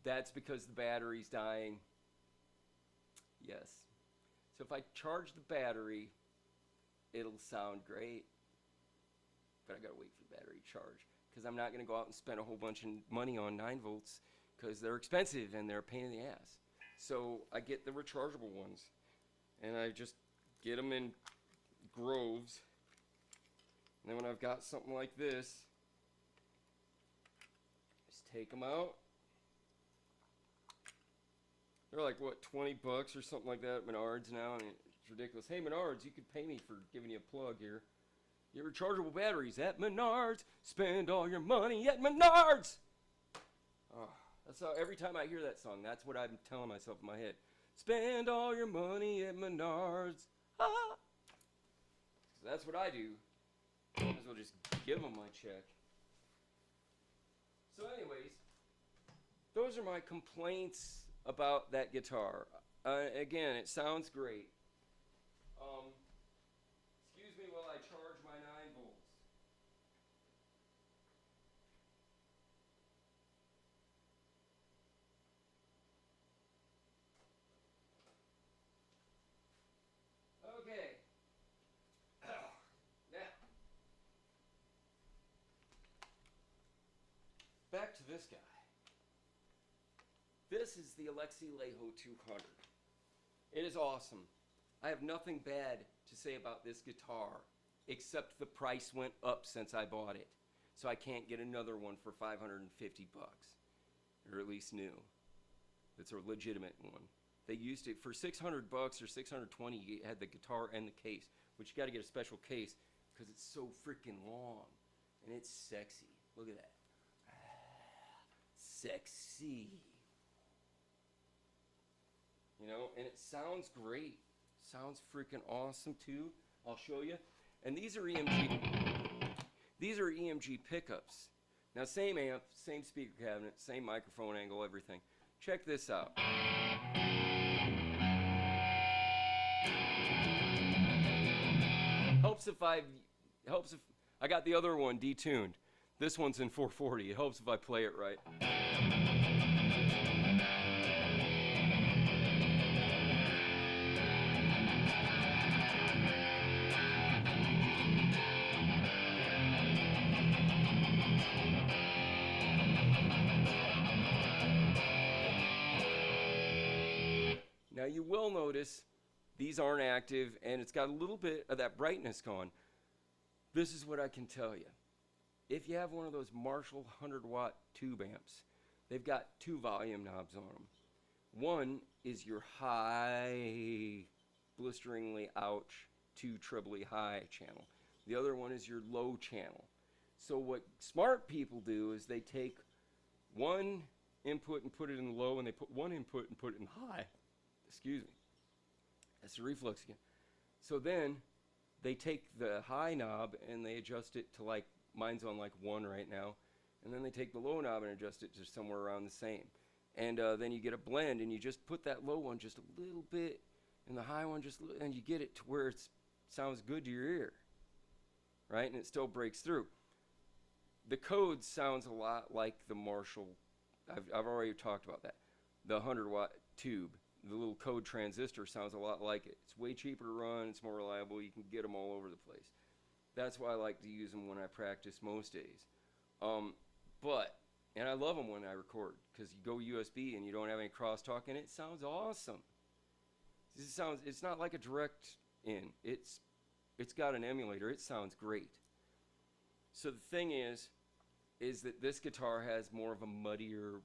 That's because the battery's dying. Yes. So if I charge the battery, it'll sound great. But I gotta wait for the battery to charge, because I'm not gonna go out and spend a whole bunch of money on 9 volts, because they're expensive and they're a pain in the ass. So I get the rechargeable ones, and I just get them in groves. And then when I've got something like this, just take them out. They're like, what, 20 bucks or something like that at Menards now. I mean, it's ridiculous. Hey, Menards, you could pay me for giving you a plug here. Your rechargeable batteries at Menards. Spend all your money at Menards. Oh, that's how, every time I hear that song, that's what I'm telling myself in my head. Spend all your money at Menards. Ah. So that's what I do. Might as well just give them my check. So anyways, those are my complaints about that guitar. Again, it sounds great. Excuse me while I charge my 9 volts. Okay. Now, back to this guy. This is the Alexi Leho 200. It is awesome. I have nothing bad to say about this guitar, except the price went up since I bought it. So I can't get another one for 550 bucks, or at least new. It's a legitimate one. They used it for 600 bucks or 620. You had the guitar and the case, which you got to get a special case because it's so freaking long and it's sexy. Look at that. Sexy. You know, and it sounds great. Sounds freaking awesome too. I'll show you. And these are EMG. These are EMG pickups. Now, same amp, same speaker cabinet, same microphone angle, everything. Check this out. Helps if I got the other one detuned. This one's in 440. It helps if I play it right. Now you will notice these aren't active and it's got a little bit of that brightness gone. This is what I can tell you. If you have one of those Marshall 100-watt tube amps, they've got 2 volume knobs on them. One is your high, blisteringly ouch, 2 trebly high channel. The other one is your low channel. So what smart people do is they take one input and put it in low, and they put one input and put it in high. Excuse me. That's the reflex again. So then they take the high knob and they adjust it to, like, mine's on like 1 right now, and then they take the low knob and adjust it to somewhere around the same. And then you get a blend, and you just put that low one just a little bit and the high one just, and you get it to where it sounds good to your ear, right? And it still breaks through. The code sounds a lot like the Marshall. I've already talked about that. The 100-watt tube, the little code transistor, sounds a lot like it. It's way cheaper to run. It's more reliable. You can get them all over the place. That's why I like to use them when I practice most days. And I love them when I record, because you go USB and you don't have any crosstalk in it. It sounds awesome. It's not like a direct in. It's it's got an emulator. It sounds great. So the thing is that this guitar has more of a muddier,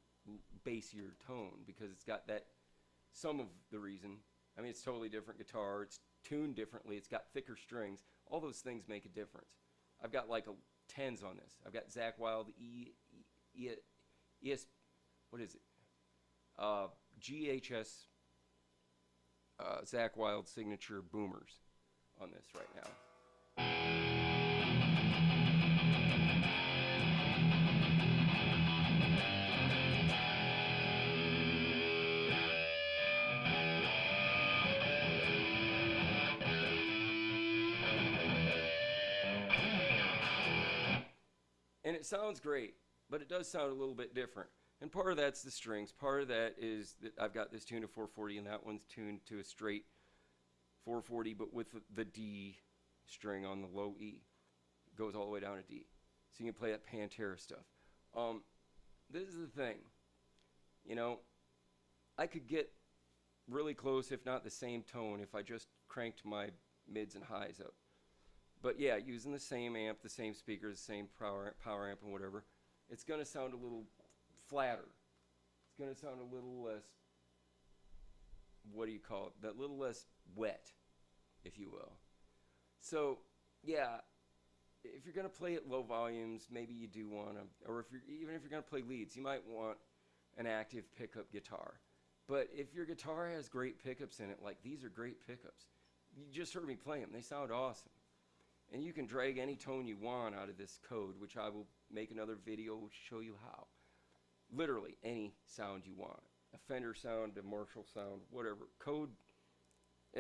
bassier tone because it's got that, some of the reason. I mean, it's a totally different guitar. It's tuned differently. It's got thicker strings. All those things make a difference. I've got like a tens on this. I've got Zakk Wylde what is it? GHS Zakk Wylde signature boomers on this right now. And it sounds great, but it does sound a little bit different. And part of that's the strings. Part of that is that I've got this tuned to 440, and that one's tuned to a straight 440, but with the D string on the low E. It goes all the way down to D. So you can play that Pantera stuff. This is the thing. You know, I could get really close, if not the same tone, if I just cranked my mids and highs up. But yeah, using the same amp, the same speakers, the same power amp and whatever, it's going to sound a little flatter. It's going to sound a little less, what do you call it? That little less wet, if you will. So, yeah, if you're going to play at low volumes, maybe you do want to, or even if you're going to play leads, you might want an active pickup guitar. But if your guitar has great pickups in it, like these are great pickups. You just heard me play them. They sound awesome. And you can drag any tone you want out of this code, which I will make another video to show you how. Literally any sound you want. A Fender sound, a Marshall sound, whatever. Code.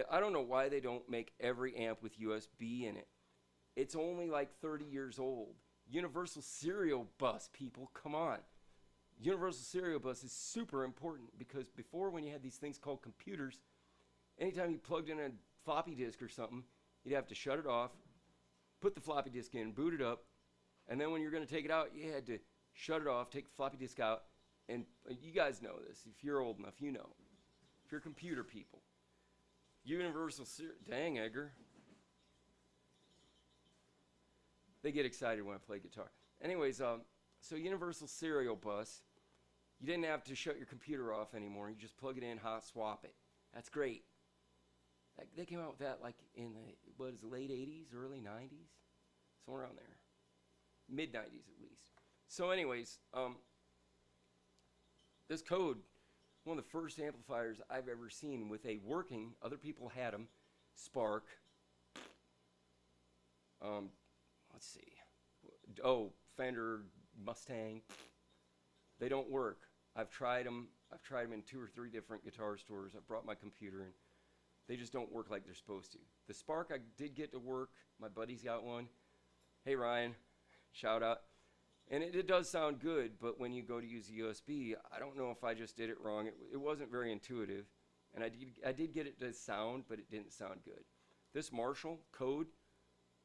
I don't know why they don't make every amp with USB in it. It's only like 30 years old. Universal Serial Bus, people, come on. Universal Serial Bus is super important because before, when you had these things called computers, anytime you plugged in a floppy disk or something, you'd have to shut it off, put the floppy disk in, boot it up, and then when you're going to take it out, you had to shut it off, take the floppy disk out, and you guys know this. If you're old enough, you know. If you're computer people. Dang, Edgar. They get excited when I play guitar. Anyways, so Universal Serial Bus, you didn't have to shut your computer off anymore. You just plug it in, hot swap it. That's great. They came out with that like in the, late 80s, early 90s? Somewhere around there. Mid-90s at least. So anyways, this code, one of the first amplifiers I've ever seen with a working, other people had them, Spark. Let's see. Oh, Fender, Mustang. They don't work. I've tried them. I've tried them in 2 or 3 different guitar stores. I've brought my computer in. They just don't work like they're supposed to. The Spark I did get to work. My buddy's got one. Hey, Ryan. Shout out. And it does sound good, but when you go to use a USB, I don't know if I just did it wrong. It wasn't very intuitive. And I did get it to sound, but it didn't sound good. This Marshall code,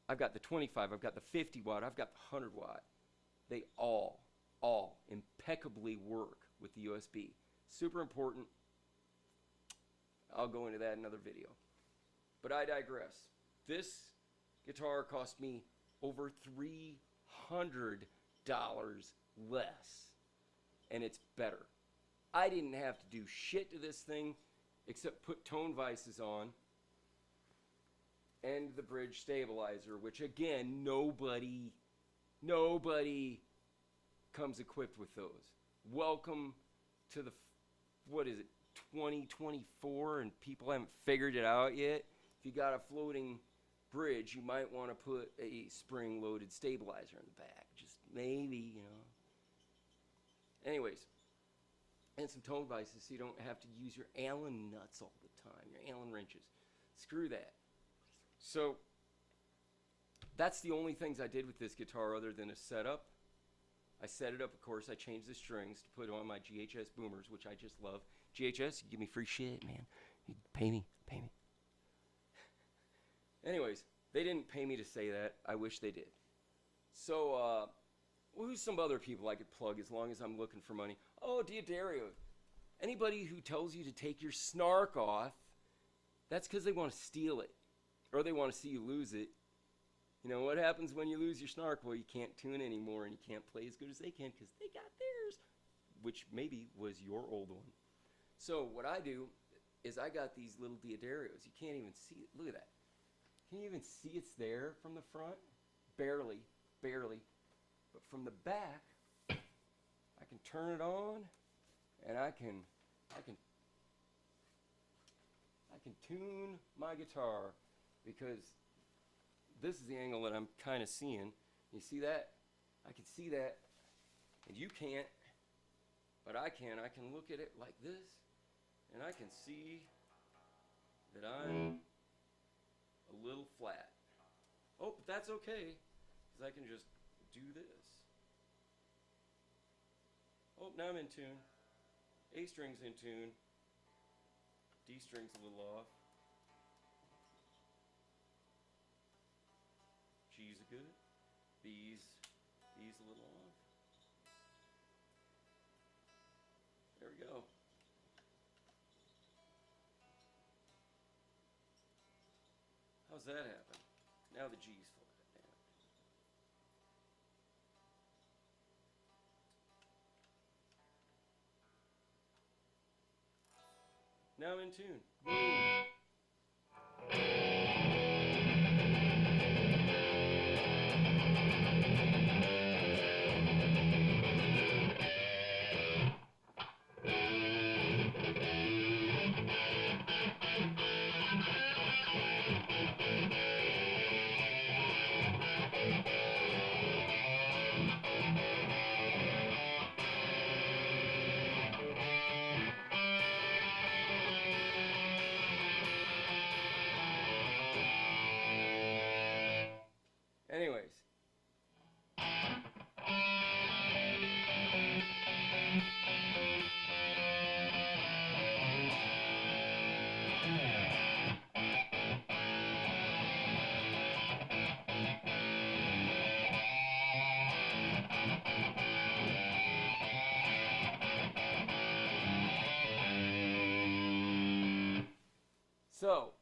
I've got the 25, I've got the 50 watt, I've got the 100 watt. They all impeccably work with the USB. Super important. I'll go into that in another video. But I digress. This guitar cost me over $300 less. And it's better. I didn't have to do shit to this thing except put tone vices on and the bridge stabilizer, which again, nobody comes equipped with those. Welcome to the, 2024, and people haven't figured it out yet. If you got a floating bridge, you might want to put a spring-loaded stabilizer in the back. Just maybe, you know. Anyways, and some tone vices so you don't have to use your Allen nuts all the time, your Allen wrenches. Screw that. So, that's the only things I did with this guitar other than a setup. I set it up, of course. I changed the strings to put on my GHS boomers, which I just love. GHS, you give me free shit, man. You pay me. Anyways, they didn't pay me to say that. I wish they did. So, who's some other people I could plug as long as I'm looking for money? Oh, Diodario. Anybody who tells you to take your snark off, that's because they want to steal it. or they want to see you lose it. You know, what happens when you lose your snark? Well, you can't tune anymore, and you can't play as good as they can because they got theirs, which maybe was your old one. So what I do is I got these little Diodaros. You can't even see it. Look at that. Can you even see it's there from the front? Barely. But from the back, I can turn it on, and I can tune my guitar, because this is the angle that I'm kind of seeing. You see that? I can see that, and you can't, but I can. I can look at it like this, and I can see that I'm a little flat. Oh, but that's okay, because I can just do this. Oh, now I'm in tune. A string's in tune. D string's a little off. G's are good. B's a little off. There we go. How's that happen? Now the G's flat down. Now I'm in tune. Boom. Anyways. So,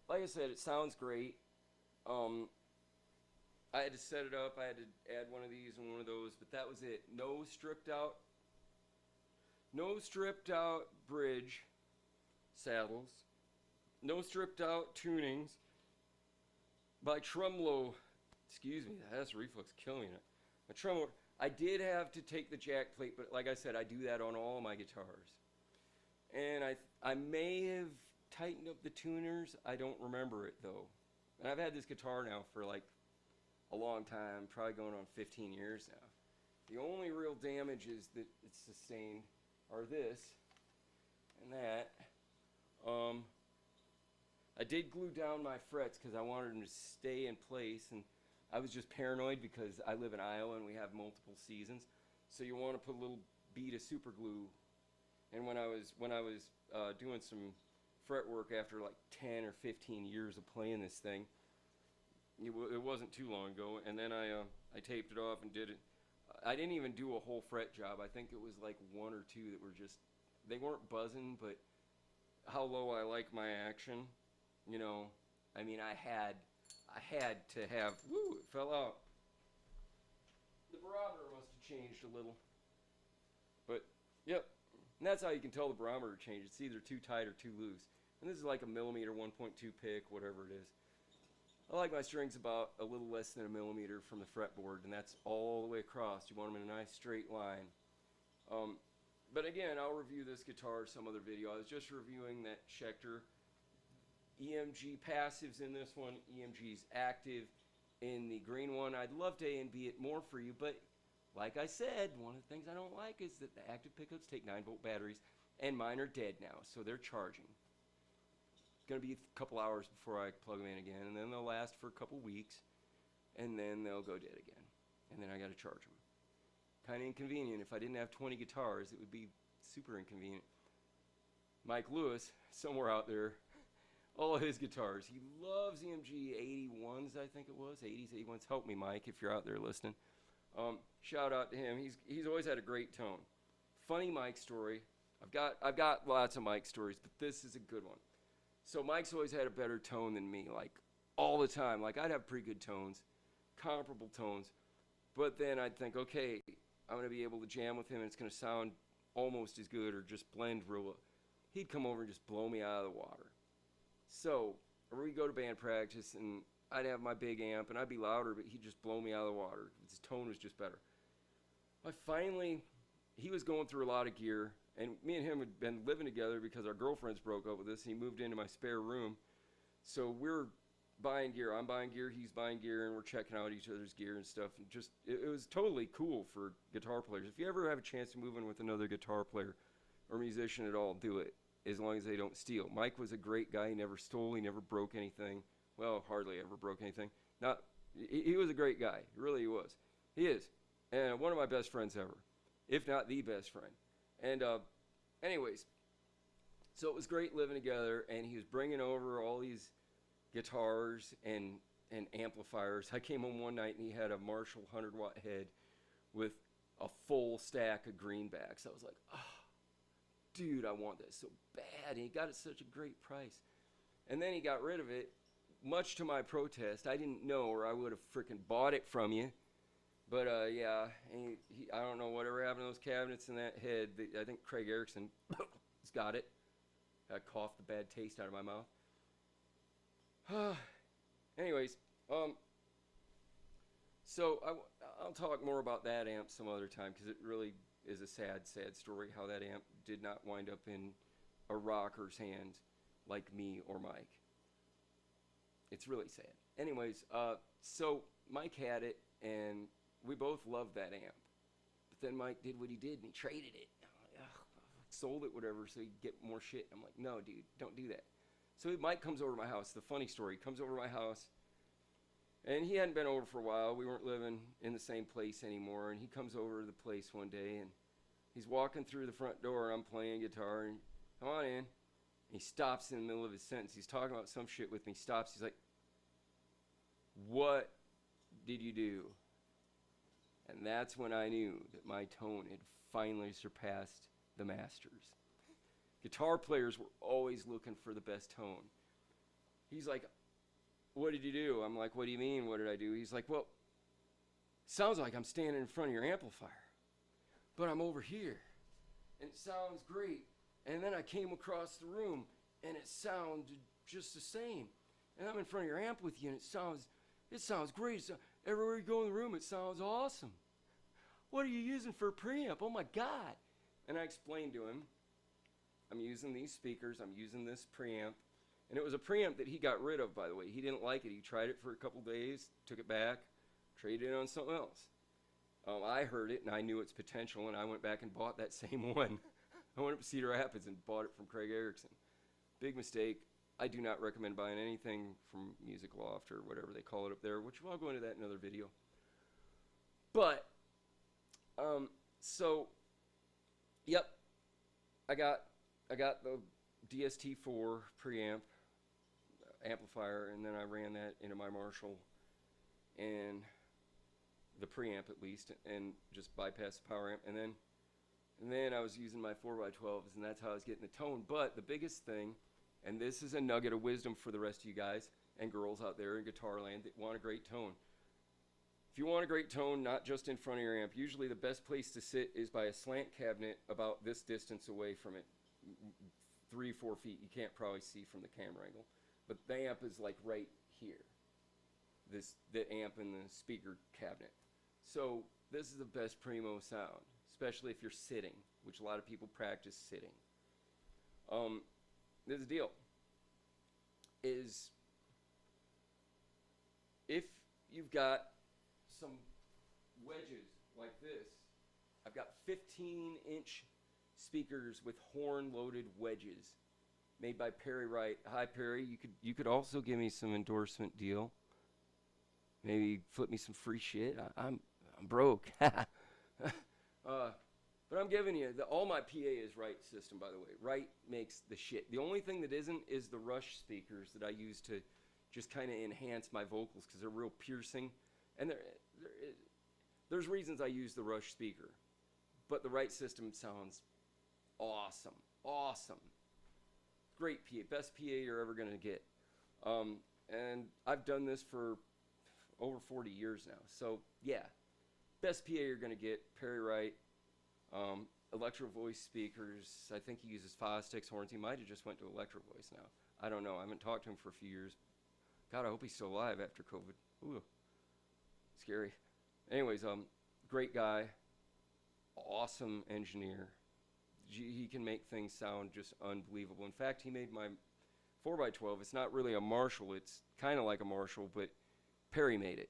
like I said, it sounds great. I had to set it up. I had to add one of these and one of those, but that was it. No stripped out bridge saddles. No stripped out tunings by tremolo. Excuse me, that's reflux killing it. A tremolo. I did have to take the jack plate, but like I said, I do that on all my guitars. And I may have tightened up the tuners. I don't remember it though. And I've had this guitar now for like a long time, probably going on 15 years now. The only real damages that it's sustained are this and that. I did glue down my frets because I wanted them to stay in place, and I was just paranoid because I live in Iowa and we have multiple seasons. So you want to put a little bead of super glue. And when I was doing some fret work after like 10 or 15 years of playing this thing, it wasn't too long ago, and then I taped it off and did it. I didn't even do a whole fret job. I think it was like one or two that were just, they weren't buzzing, but how low I like my action, you know. I mean, I had to have, woo, it fell out. The barometer must have changed a little. But, yep, and that's how you can tell the barometer changed. It's either too tight or too loose. And this is like a millimeter, 1.2 pick, whatever it is. I like my strings about a little less than a millimeter from the fretboard, and that's all the way across. You want them in a nice straight line. But again, I'll review this guitar some other video. I was just reviewing that Scheter EMG passives in this one, EMG's active in the green one. I'd love to A and B it more for you, but like I said, one of the things I don't like is that the active pickups take 9-volt batteries, and mine are dead now, so they're charging. Going to be a couple hours before I plug them in again, and then they'll last for a couple weeks, and then they'll go dead again, and then I got to charge them. Kind of inconvenient. If I didn't have 20 guitars, it would be super inconvenient. Mike Lewis, somewhere out there, all of his guitars, he loves EMG 81s, I think it was, 80s, 81s. Help me, Mike, if you're out there listening. Shout out to him. He's always had a great tone. Funny Mike story. I've got lots of Mike stories, but this is a good one. So Mike's always had a better tone than me, like all the time. Like, I'd have pretty good tones, comparable tones, but then I'd think, okay, I'm going to be able to jam with him and it's going to sound almost as good or just blend real well. He'd come over and just blow me out of the water. So we'd go to band practice and I'd have my big amp and I'd be louder, but he'd just blow me out of the water. His tone was just better. He was going through a lot of gear, and me and him had been living together because our girlfriends broke up with us, and he moved into my spare room. So we're buying gear. I'm buying gear, he's buying gear, and we're checking out each other's gear and stuff. And just, it was totally cool for guitar players. If you ever have a chance to move in with another guitar player or musician at all, do it, as long as they don't steal. Mike was a great guy. He never stole. He never broke anything. Well, hardly ever broke anything. He was a great guy. Really, he was. He is. And one of my best friends ever, if not the best friend. And anyways, so it was great living together, and he was bringing over all these guitars and amplifiers. I came home one night, and he had a Marshall 100-watt head with a full stack of greenbacks. I was like, oh, dude, I want this so bad. And he got it such a great price. And then he got rid of it, much to my protest. I didn't know, or I would have freaking bought it from you. But yeah, I don't know whatever happened to those cabinets in that head. I think Craig Erickson has got it. I coughed the bad taste out of my mouth. Anyways, so I'll talk more about that amp some other time, because it really is a sad, sad story how that amp did not wind up in a rocker's hands like me or Mike. It's really sad. Anyways, so Mike had it, and we both loved that amp. But then Mike did what he did, and he traded it. Sold it, whatever, so he'd get more shit. I'm like, no, dude, don't do that. So Mike comes over to my house. The funny story, he comes over to my house, and he hadn't been over for a while. We weren't living in the same place anymore, and he comes over to the place one day, and he's walking through the front door, and I'm playing guitar, and come on in. And he stops in the middle of his sentence. He's talking about some shit with me. He stops. He's like, what did you do? And that's when I knew that my tone had finally surpassed the masters. Guitar players were always looking for the best tone. He's like, what did you do? I'm like, what do you mean, what did I do? He's like, well, sounds like I'm standing in front of your amplifier, but I'm over here, and it sounds great. And then I came across the room, and it sounded just the same. And I'm in front of your amp with you, and it sounds great. So everywhere you go in the room, it sounds awesome. What are you using for a preamp? Oh my God. And I explained to him, I'm using these speakers, I'm using this preamp. And it was a preamp that he got rid of, by the way. He didn't like it. He tried it for a couple days, took it back, traded it on something else. I heard it, and I knew its potential, and I went back and bought that same one. I went up to Cedar Rapids and bought it from Craig Erickson. Big mistake. I do not recommend buying anything from Music Loft or whatever they call it up there, which I'll go into that in another video. But, so, yep, I got the DST-4 preamp amplifier, and then I ran that into my Marshall and the preamp at least, and just bypassed the power amp, and then I was using my 4x12s, and that's how I was getting the tone. But the biggest thing, and this is a nugget of wisdom for the rest of you guys and girls out there in guitar land that want a great tone. If you want a great tone, not just in front of your amp, usually the best place to sit is by a slant cabinet about this distance away from it, 3-4 feet. You can't probably see from the camera angle, but the amp is like right here. The amp in the speaker cabinet. So this is the best primo sound, especially if you're sitting, which a lot of people practice sitting. This deal is, if you've got some wedges like this, I've got 15-inch speakers with horn-loaded wedges made by Perry Wright. Hi, Perry. You could also give me some endorsement deal. Maybe flip me some free shit. I'm broke. But I'm giving you, all my PA is Wright system, by the way. Wright makes the shit. The only thing that isn't is the Rush speakers that I use to just kind of enhance my vocals, because they're real piercing. And there's reasons I use the Rush speaker. But the Wright system sounds awesome. Awesome. Great PA. Best PA you're ever going to get. And I've done this for over 40 years now. So, yeah, best PA you're going to get, Perry Wright, Electro Voice speakers. I think he uses Fostex horns. He might have just went to Electro Voice now. I don't know. I haven't talked to him for a few years. God, I hope he's still alive after COVID. Ooh, scary. Anyways, great guy, awesome engineer. He can make things sound just unbelievable. In fact, he made my 4x12. It's not really a Marshall. It's kind of like a Marshall, but Perry made it.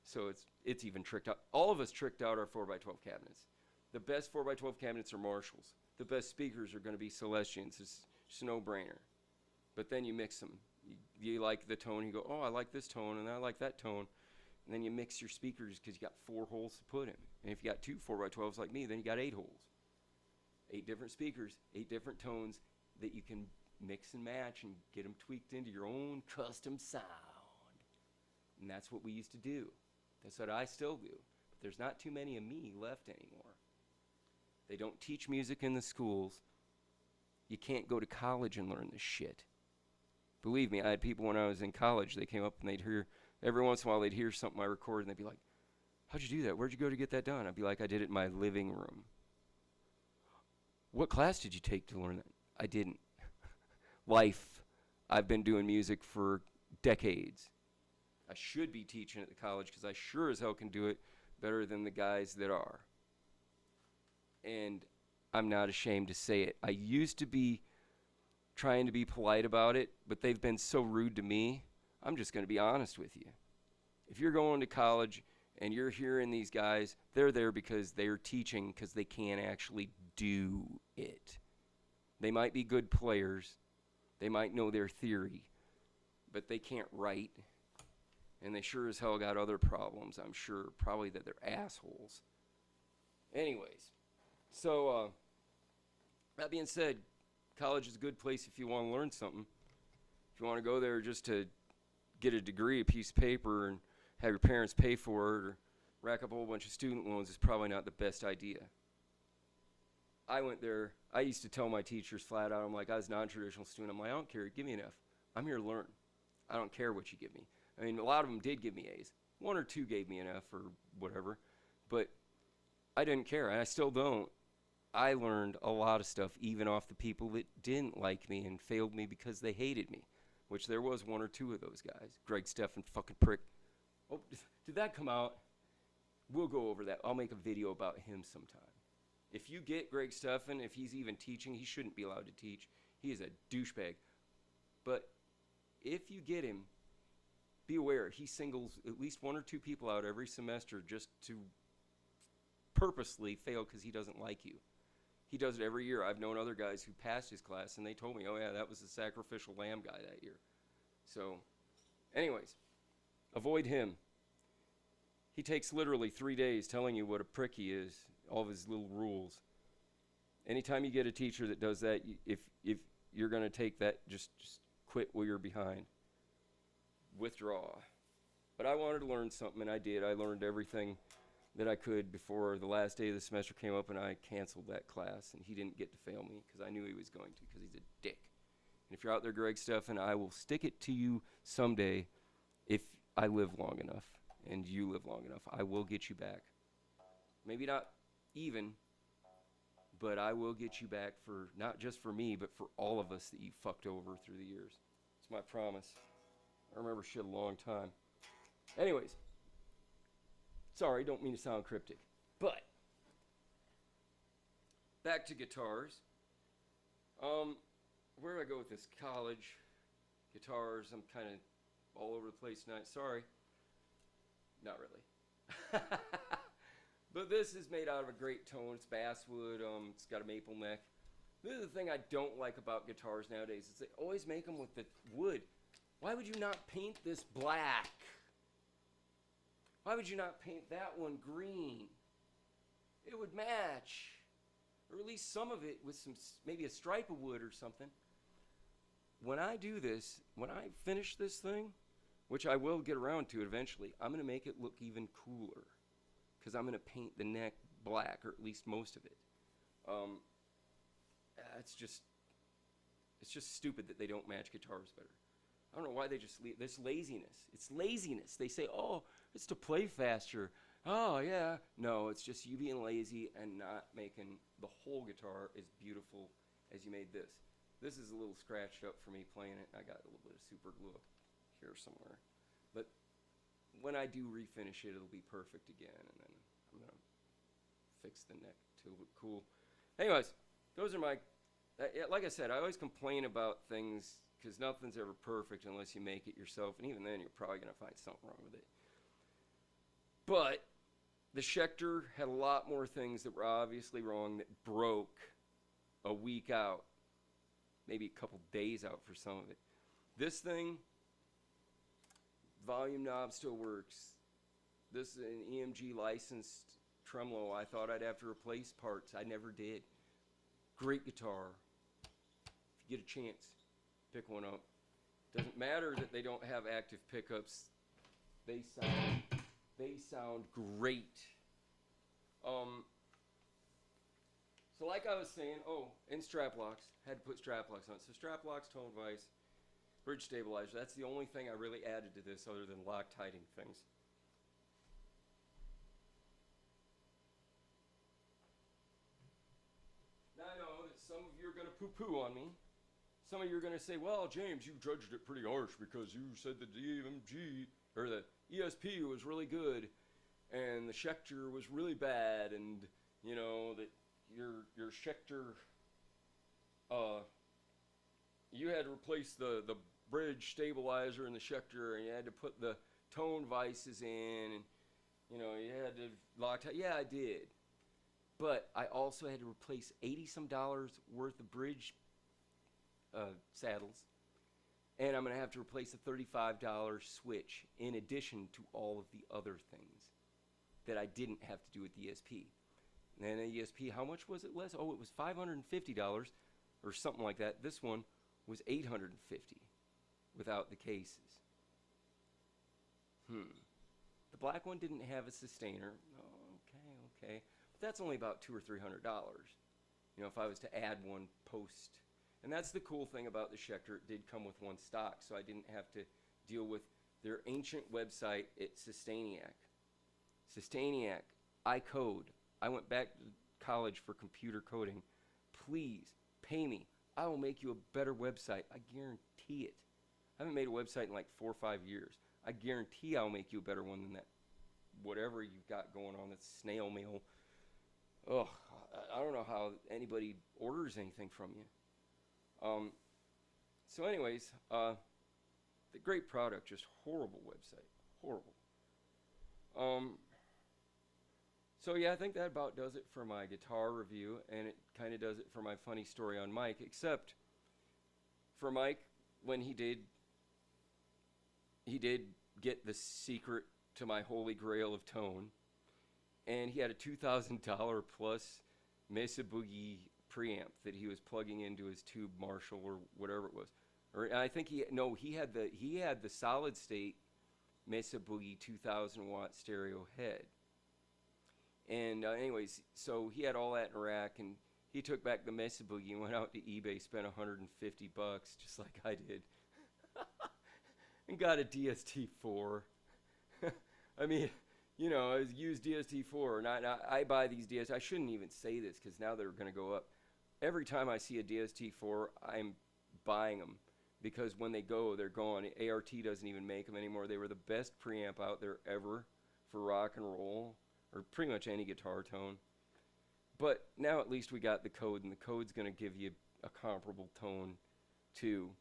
So it's even tricked out. All of us tricked out our 4x12 cabinets. The best 4x12 cabinets are Marshalls. The best speakers are going to be Celestians. It's just a no-brainer. But then you mix them. You like the tone. You go, oh, I like this tone, and I like that tone. And then you mix your speakers because you got 4 holes to put in. And if you got 2 4x12s like me, then you got 8 holes. 8 different speakers, 8 different tones that you can mix and match and get them tweaked into your own custom sound. And that's what we used to do. That's what I still do. But there's not too many of me left anymore. They don't teach music in the schools. You can't go to college and learn this shit. Believe me, I had people when I was in college, they came up and they'd hear, every once in a while they'd hear something I recorded and they'd be like, how'd you do that? Where'd you go to get that done? I'd be like, I did it in my living room. What class did you take to learn that? I didn't. Life. I've been doing music for decades. I should be teaching at the college because I sure as hell can do it better than the guys that are. And I'm not ashamed to say it. I used to be trying to be polite about it, but they've been so rude to me, I'm just going to be honest with you. If you're going to college and you're hearing these guys, they're there because they're teaching because they can't actually do it. They might be good players. They might know their theory, but they can't write. And they sure as hell got other problems, I'm sure. Probably that they're assholes. Anyways, so that being said, college is a good place if you want to learn something. If you want to go there just to get a degree, a piece of paper, and have your parents pay for it, or rack up a whole bunch of student loans, is probably not the best idea. I went there. I used to tell my teachers flat out, I'm like, I was a non-traditional student. I'm like, I don't care. Give me an F. I'm here to learn. I don't care what you give me. I mean, a lot of them did give me A's. 1 or 2 gave me an F or whatever. But I didn't care, and I still don't. I learned a lot of stuff, even off the people that didn't like me and failed me because they hated me, which there was 1 or 2 of those guys. Greg Steffen, fucking prick. Oh, did that come out? We'll go over that. I'll make a video about him sometime. If you get Greg Steffen, if he's even teaching, he shouldn't be allowed to teach. He is a douchebag. But if you get him, be aware, he singles at least 1 or 2 people out every semester just to purposely fail because he doesn't like you. He does it every year. I've known other guys who passed his class, and they told me, oh, yeah, that was the sacrificial lamb guy that year. So, anyways, avoid him. He takes literally 3 days telling you what a prick he is, all of his little rules. Anytime you get a teacher that does that, if you're going to take that, just quit while you're behind. Withdraw. But I wanted to learn something, and I did. I learned everything that I could before the last day of the semester came up, and I canceled that class, and he didn't get to fail me because I knew he was going to because he's a dick. And if you're out there, Greg Steffen, I will stick it to you someday if I live long enough and you live long enough. I will get you back. Maybe not even, but I will get you back for not just for me, but for all of us that you fucked over through the years. It's my promise. I remember shit a long time. Anyways, sorry, don't mean to sound cryptic, but back to guitars. Where do I go with this? College, guitars, I'm kind of all over the place tonight. Sorry. Not really. But this is made out of a great tone. It's basswood. It's got a maple neck. This is the thing I don't like about guitars nowadays is they always make them with the wood. Why would you not paint this black? Why would you not paint that one green? It would match. Or at least some of it with some, maybe a stripe of wood or something. When I do this, when I finish this thing, which I will get around to eventually, I'm going to make it look even cooler. Because I'm going to paint the neck black, or at least most of it. It's just stupid that they don't match guitars better. I don't know why they just leave. This laziness. It's laziness. They say, oh, it's to play faster. Oh, yeah. No, it's just you being lazy and not making the whole guitar as beautiful as you made this. This is a little scratched up for me playing it. I got a little bit of super glue up here somewhere. But when I do refinish it, it'll be perfect again. And then I'm going to fix the neck to look cool. Anyways, those are my... like I said, I always complain about things because nothing's ever perfect unless you make it yourself. And even then, you're probably going to find something wrong with it. But the Schechter had a lot more things that were obviously wrong that broke a week out. Maybe a couple days out for some of it. This thing, volume knob still works. This is an EMG licensed tremolo. I thought I'd have to replace parts. I never did. Great guitar. If you get a chance, pick one up. Doesn't matter that they don't have active pickups. They sound great. So like I was saying, and strap locks. Had to put strap locks on. So strap locks, tone vise, bridge stabilizer. That's the only thing I really added to this other than Loctiting things. Now I know that some of you are going to poo-poo on me. Some of you are going to say, well, James, you judged it pretty harsh because you said the DMG, or the ESP was really good, and the Schechter was really bad, and, you know, that your Schechter, you had to replace the bridge stabilizer in the Schechter, and you had to put the tone vices in, and, you know, you had to lock. Yeah, I did. But I also had to replace $80-some worth of bridge saddles, and I'm going to have to replace a $35 switch in addition to all of the other things that I didn't have to do with the ESP. And then the ESP, how much was it less? Oh, it was $550 or something like that. This one was $850 without the cases. The black one didn't have a sustainer. Oh, okay. But that's only about $200 or $300. You know, if I was to add one post. And that's the cool thing about the Schechter. It did come with one stock, so I didn't have to deal with their ancient website at Sustainiac. Sustainiac, I code. I went back to college for computer coding. Please, pay me. I will make you a better website. I guarantee it. I haven't made a website in like 4 or 5 years. I guarantee I'll make you a better one than that. Whatever you've got going on, that's snail mail. Ugh, I don't know how anybody orders anything from you. So anyways, the great product, just horrible website. Horrible. So yeah, I think that about does it for my guitar review, and it kind of does it for my funny story on Mike, except for Mike, when he did get the secret to my holy grail of tone, and he had a $2,000 plus Mesa Boogie preamp that he was plugging into his tube Marshall or whatever it was. Or I think he had the solid state Mesa Boogie 2,000 watt stereo head. And anyways, so he had all that in a rack, and he took back the Mesa Boogie and went out to eBay, spent $150, just like I did, and got a DST-4. I mean, you know, I used DST-4, and I buy these DST. I shouldn't even say this because now they're going to go up. Every time I see a DST-4, I'm buying them because when they go, they're gone. ART doesn't even make them anymore. They were the best preamp out there ever for rock and roll, or pretty much any guitar tone. But now at least we got the code, and the code's going to give you a comparable tone too.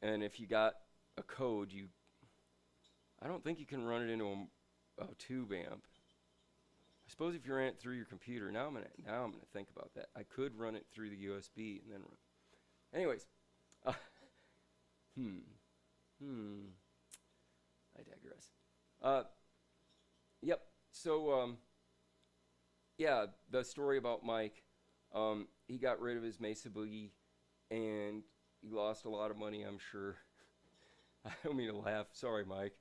And if you got a code, I don't think you can run it into a tube amp. I suppose if you ran it through your computer, now I'm gonna think about that. I could run it through the USB and then run. Anyways, I digress. Yep. So yeah, the story about Mike. He got rid of his Mesa Boogie, and he lost a lot of money, I'm sure. I don't mean to laugh. Sorry, Mike.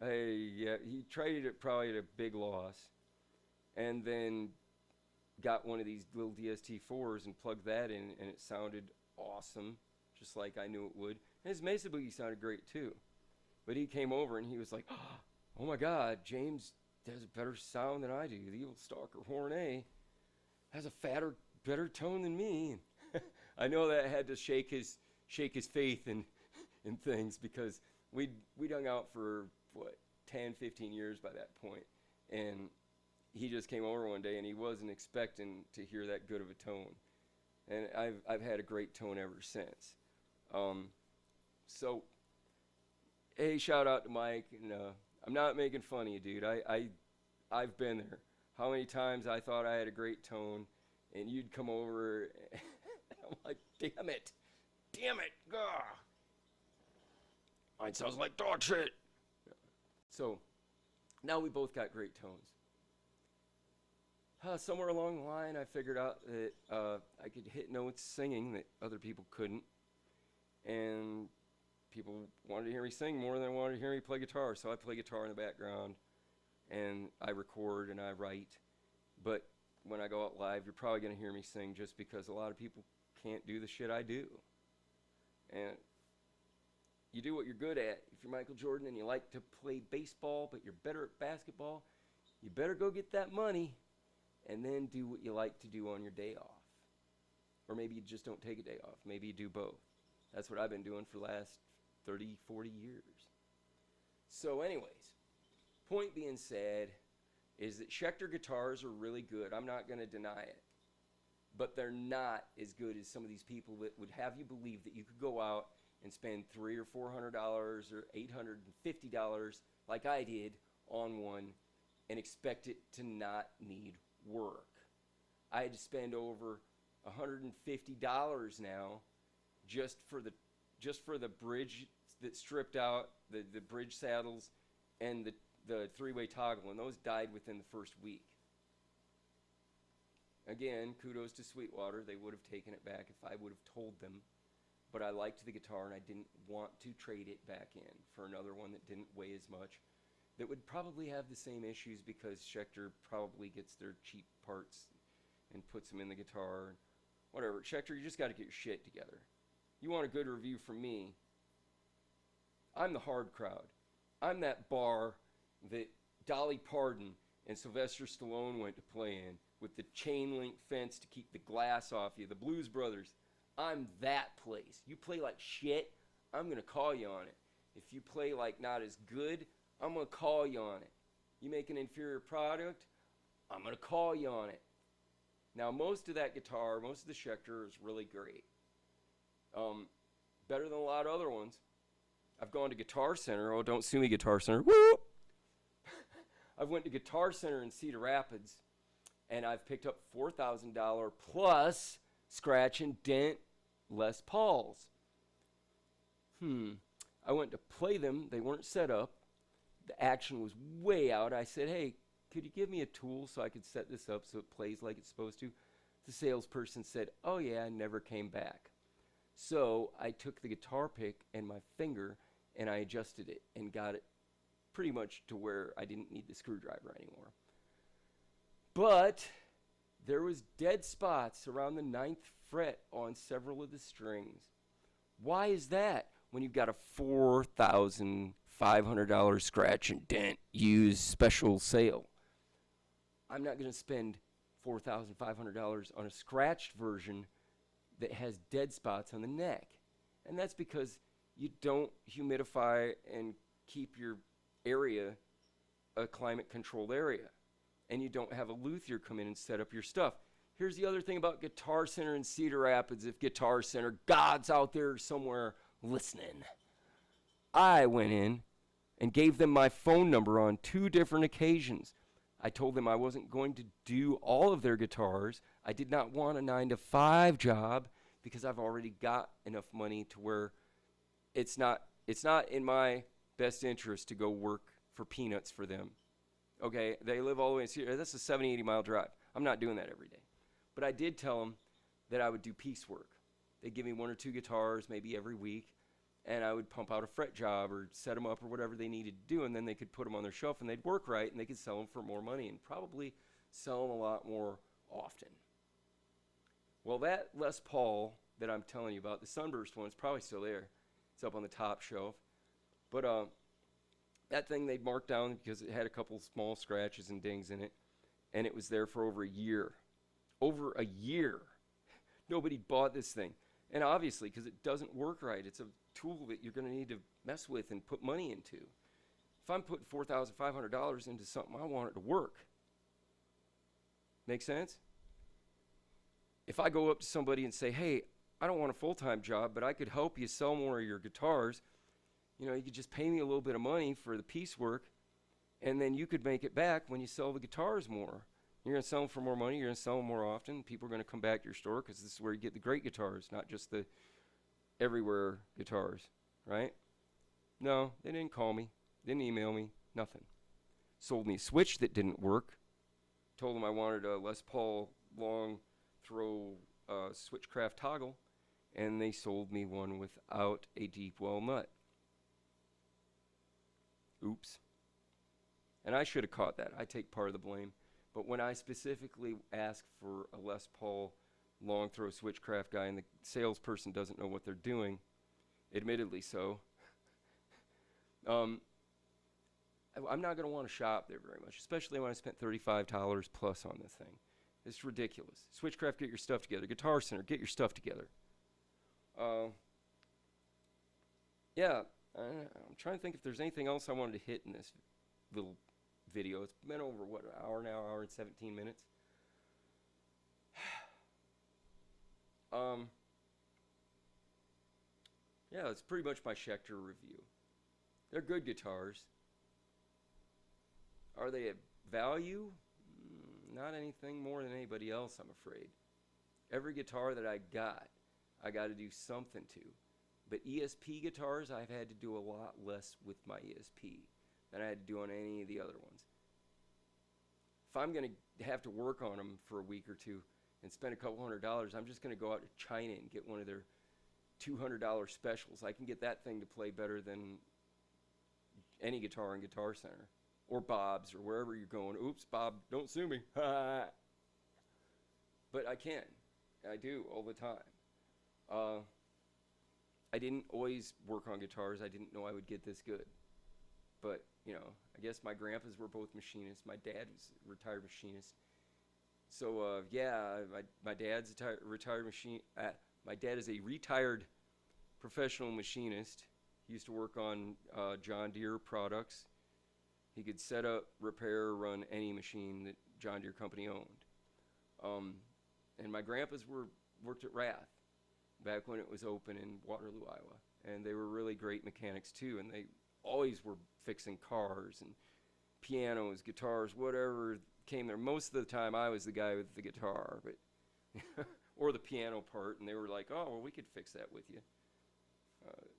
Yeah, he traded it probably at a big loss, and then got one of these little DST-4s and plugged that in, and it sounded awesome. just like I knew it would. And his Mesa Boogie sounded great too. But he came over and he was like, oh my God, James has a better sound than I do. The Evil Stalker Horn A has a fatter, better tone than me. I know that had to shake his faith in things, because we'd hung out for, 10, 15 years by that point. And he just came over one day and he wasn't expecting to hear that good of a tone. And I've had a great tone ever since. So, hey, shout out to Mike. And I'm not making fun of you, dude. I've been there. How many times I thought I had a great tone, and you'd come over, and I'm like, damn it. Gah. Mine sounds like dog shit. So, now we both got great tones. Somewhere along the line, I figured out that I could hit notes singing that other people couldn't. And people wanted to hear me sing more than they wanted to hear me play guitar. So I play guitar in the background, and I record and I write. But when I go out live, you're probably going to hear me sing, just because a lot of people can't do the shit I do. And you do what you're good at. If you're Michael Jordan and you like to play baseball, but you're better at basketball, you better go get that money and then do what you like to do on your day off. Or maybe you just don't take a day off. Maybe you do both. That's what I've been doing for the last 30, 40 years. So anyways, point being said is that Scheter guitars are really good. I'm not going to deny it. But they're not as good as some of these people that would have you believe that you could go out and spend $300 or $400 or $850 like I did on one and expect it to not need work. I had to spend over $150 now just for the bridge that stripped out, the bridge saddles, and the three-way toggle, and those died within the first week. Again, kudos to Sweetwater. They would have taken it back if I would have told them. But I liked the guitar, and I didn't want to trade it back in for another one that didn't weigh as much, that would probably have the same issues, because Scheter probably gets their cheap parts and puts them in the guitar. Whatever. Scheter, you just got to get your shit together. You want a good review from me, I'm the hard crowd. I'm that bar that Dolly Parton and Sylvester Stallone went to play in, with the chain link fence to keep the glass off you, the Blues Brothers. I'm that place. You play like shit, I'm going to call you on it. If you play like not as good, I'm going to call you on it. You make an inferior product, I'm going to call you on it. Now, most of that guitar, most of the Scheter is really great. Better than a lot of other ones. I've gone to Guitar Center. Oh, don't sue me, Guitar Center. Woo! I've went to Guitar Center in Cedar Rapids, and I've picked up $4,000 plus scratch and dent Les Pauls. I went to play them. They weren't set up. The action was way out. I said, hey, could you give me a tool so I could set this up so it plays like it's supposed to? The salesperson said, oh yeah, I never came back. So I took the guitar pick and my finger and I adjusted it and got it pretty much to where I didn't need the screwdriver anymore. But there was dead spots around the 9th fret on several of the strings. Why is that when you've got a $4,500 scratch and dent used special sale? I'm not going to spend $4,500 on a scratched version that has dead spots on the neck. And that's because you don't humidify and keep your area a climate controlled area. And you don't have a luthier come in and set up your stuff. Here's the other thing about Guitar Center in Cedar Rapids. If Guitar Center gods out there somewhere listening, I went in and gave them my phone number on 2 different occasions. I told them I wasn't going to do all of their guitars. I did not want a 9-to-5 job because I've already got enough money to where it's not in my best interest to go work for peanuts for them. Okay, they live all the way in Cedar. That's a 70, 80-mile drive. I'm not doing that every day. But I did tell them that I would do piecework. They'd give me 1 or 2 guitars maybe every week, and I would pump out a fret job or set them up or whatever they needed to do, and then they could put them on their shelf, and they'd work right, and they could sell them for more money and probably sell them a lot more often. Well, that Les Paul that I'm telling you about. The Sunburst one is probably still there. It's up on the top shelf. But that thing they marked down because it had a couple small scratches and dings in it, and it was there for over a year. Over a year. Nobody bought this thing. And obviously, because it doesn't work right, it's a tool that you're going to need to mess with and put money into. If I'm putting $4,500 into something, I want it to work. Make sense? If I go up to somebody and say, hey, I don't want a full-time job, but I could help you sell more of your guitars, you know, you could just pay me a little bit of money for the piecework, and then you could make it back when you sell the guitars more. You're going to sell them for more money. You're going to sell them more often. People are going to come back to your store because this is where you get the great guitars, not just the everywhere guitars, right? No, they didn't call me. Didn't email me. Nothing. Sold me a switch that didn't work. Told them I wanted a Les Paul long throw switchcraft toggle, and they sold me one without a deep well nut. Oops. And I should have caught that. I take part of the blame. But when I specifically ask for a Les Paul long throw switchcraft guy and the salesperson doesn't know what they're doing, admittedly so, I'm not going to want to shop there very much, especially when I spent $35 plus on this thing. It's ridiculous. Switchcraft, get your stuff together. Guitar Center, get your stuff together. Yeah, I'm trying to think if there's anything else I wanted to hit in this little video. It's been over, what, an hour now, hour and 17 minutes. Yeah, it's pretty much my Scheter review. They're good guitars. Are they at value? Not anything more than anybody else, I'm afraid. Every guitar that I got to do something to. But ESP guitars, I've had to do a lot less with my ESP than I had to do on any of the other ones. If I'm going to have to work on them for a week or two and spend a couple $100, I'm just going to go out to China and get one of their $200 specials. I can get that thing to play better than any guitar in Guitar Center or Bob's or wherever you're going. Oops, Bob, don't sue me. But I can. I do all the time. I didn't always work on guitars. I didn't know I would get this good. But, you know, I guess my grandpas were both machinists. My dad was a retired machinist. So, yeah, my dad's a retired machine. My dad is a retired professional machinist. He used to work on John Deere products. He could set up, repair, run any machine that John Deere company owned. And my grandpas worked at Rath back when it was open in Waterloo, Iowa. And they were really great mechanics too, and they always were fixing cars and pianos, guitars, whatever came there. Most of the time I was the guy with the guitar, but or the piano part, and they were like, oh, well, we could fix that with you.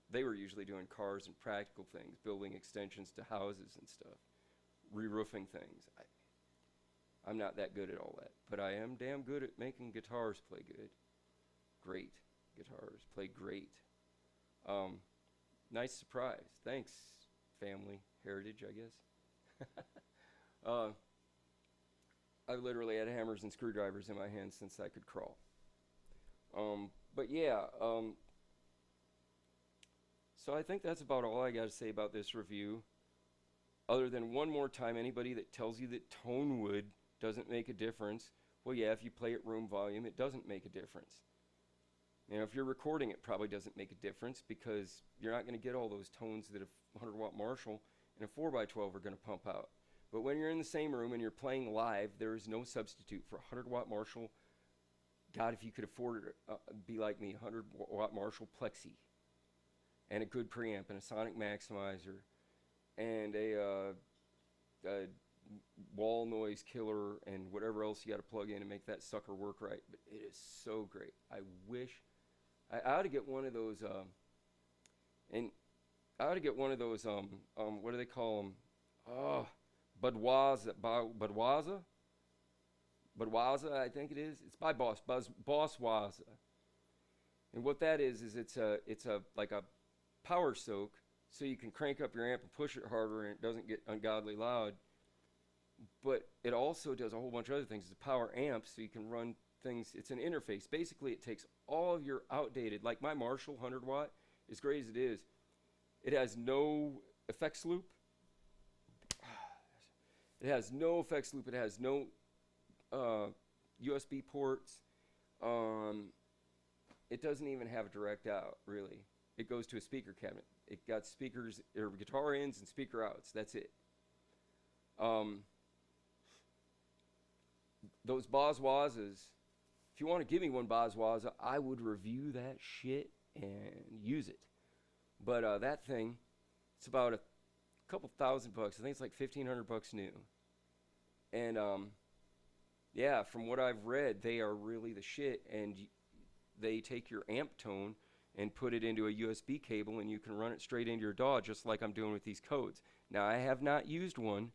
They were usually doing cars and practical things, building extensions to houses and stuff, re-roofing things. I'm not that good at all that, but I am damn good at making guitars play good. Great guitars play great. Nice surprise. Thanks, family heritage, I guess. I've literally had hammers and screwdrivers in my hands since I could crawl. But yeah, so I think that's about all I got to say about this review. Other than one more time, anybody that tells you that tone wood doesn't make a difference, well, yeah, if you play at room volume, it doesn't make a difference. You know, if you're recording, it probably doesn't make a difference because you're not going to get all those tones that a 100-watt Marshall and a 4x12 are going to pump out. But when you're in the same room and you're playing live, there is no substitute for a 100-watt Marshall. God, if you could afford it, be like me, 100-watt Marshall Plexi, and a good preamp, and a sonic maximizer, and a wall noise killer, and whatever else you got to plug in to make that sucker work right. But it is so great. I wish I ought to get one of those. And I ought to get one of those. What do they call them? Oh, Budweiser, I think it is. It's by Bossweiser. And what that is it's a like a power soak, so you can crank up your amp and push it harder, and it doesn't get ungodly loud. But it also does a whole bunch of other things. It's a power amp, so you can run things. It's an interface. Basically, it takes all of your outdated, like my Marshall 100 watt, as great as it is, it has no effects loop. It has no effects loop. It has no USB ports. It doesn't even have a direct out, really. It goes to a speaker cabinet. It got speakers, or guitar ins and speaker outs. That's it. Those Boswazas, if you want to give me one Boswaza, I would review that shit and use it. But that thing, it's about a couple $1,000 bucks. I think it's like $1,500 new. And yeah, from what I've read, they are really the shit. And they take your amp tone and put it into a USB cable, and you can run it straight into your DAW, just like I'm doing with these codes. Now, I have not used one,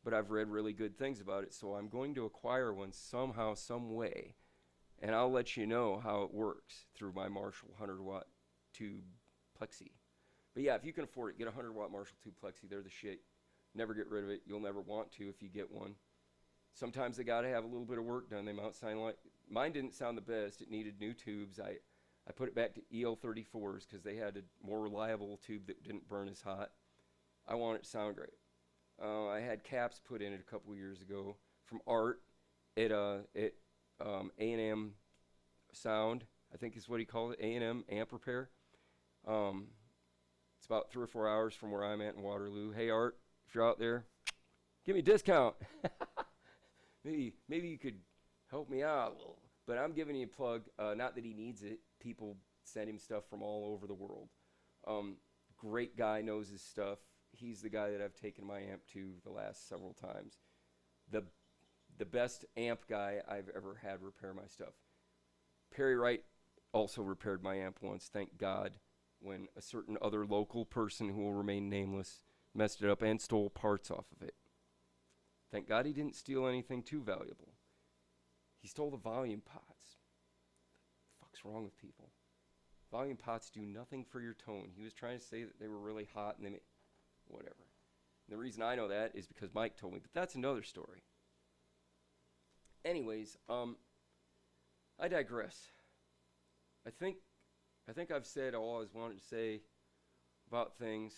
but I've read really good things about it, so I'm going to acquire one somehow, some way, and I'll let you know how it works through my Marshall 100 watt tube plexi. But yeah, if you can afford it, get a 100 watt Marshall tube plexi. They're the shit. Never get rid of it. You'll never want to if you get one. Sometimes they gotta have a little bit of work done. They might sound like, mine didn't sound the best. It needed new tubes. I put it back to EL34s because they had a more reliable tube that didn't burn as hot. I want it to sound great. I had caps put in it a couple years ago from Art at A&M Sound, I think is what he called it, A&M Amp Repair. It's about 3 or 4 hours from where I'm at in Waterloo. Hey Art, if you're out there, give me a discount. Maybe you could help me out a little. But I'm giving you a plug, not that he needs it. People send him stuff from all over the world. Great guy, knows his stuff. He's the guy that I've taken my amp to the last several times. The best amp guy I've ever had repair my stuff. Perry Wright also repaired my amp once, thank God, when a certain other local person who will remain nameless messed it up and stole parts off of it. Thank God he didn't steal anything too valuable. He stole the volume pots. What the fuck's wrong with people? Volume pots do nothing for your tone. He was trying to say that they were really hot and they made whatever. And the reason I know that is because Mike told me, but that's another story. Anyways, I digress. I think I've said all I was wanted to say about things.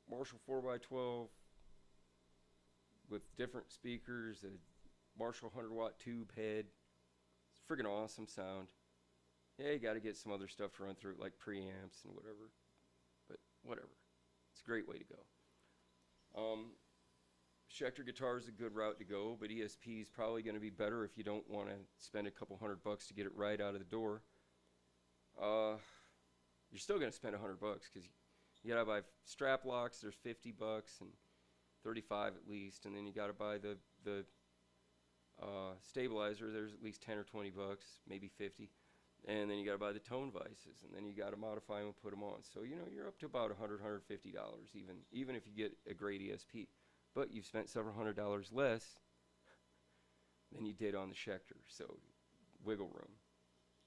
Marshall 4x12 with different speakers, a Marshall 100 watt tube head. It's friggin' awesome sound. Yeah, you gotta get some other stuff to run through it, like preamps and whatever. But whatever. It's a great way to go. Schechter guitar is a good route to go, but ESP is probably going to be better if you don't want to spend a couple $100 to get it right out of the door. You're still going to spend $100 because you got to buy strap locks. There's $50 and $35 at least, and then you got to buy the stabilizer. There's at least $10 or $20, maybe $50, and then you got to buy the tone vices, and then you got to modify them and put them on. So you're up to about $100, $150 even if you get a great ESP. But you've spent several $100 less than you did on the Schechter, so wiggle room.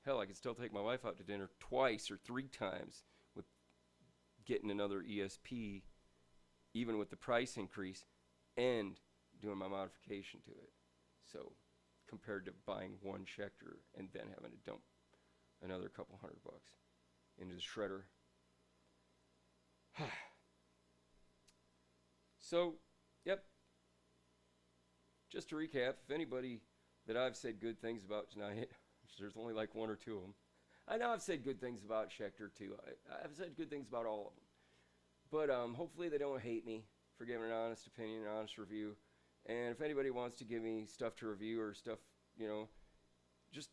Hell, I could still take my wife out to dinner twice or 3 times with getting another ESP, even with the price increase, and doing my modification to it. So, compared to buying one Schechter and then having to dump another couple $100 into the shredder. So, yep. Just to recap, if anybody that I've said good things about tonight, there's only like 1 or 2 of them. I know I've said good things about Schechter too. I've said good things about all of them. But hopefully they don't hate me for giving an honest opinion, an honest review. And if anybody wants to give me stuff to review or stuff, just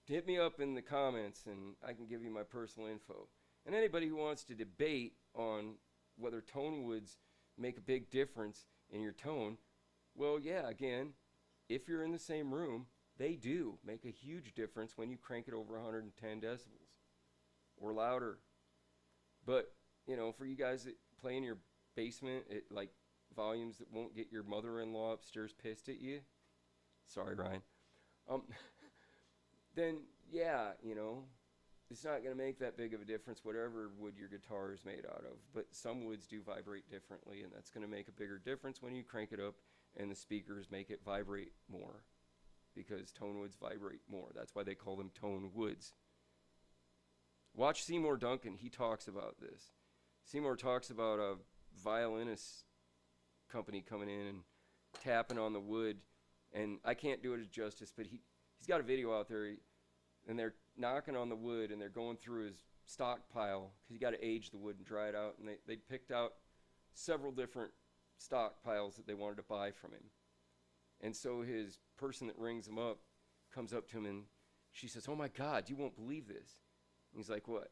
hit me up in the comments and I can give you my personal info. And anybody who wants to debate on whether tone woods make a big difference in your tone, well, yeah, again, if you're in the same room, they do make a huge difference when you crank it over 110 decibels or louder. But, for you guys that play in your basement at like volumes that won't get your mother-in-law upstairs pissed at you, sorry, Ryan, then, yeah, it's not going to make that big of a difference whatever wood your guitar is made out of. But some woods do vibrate differently, and that's going to make a bigger difference when you crank it up and the speakers make it vibrate more. because tone woods vibrate more. That's why they call them tone woods. Watch Seymour Duncan. He talks about this. Seymour talks about a violinist company coming in and tapping on the wood, and I can't do it justice, but he's got a video out there, and they're knocking on the wood, and they're going through his stockpile, because you got to age the wood and dry it out, and they picked out several different stockpiles that they wanted to buy from him. And so his person that rings him up comes up to him, and she says, "Oh my God, you won't believe this." And he's like, "What?"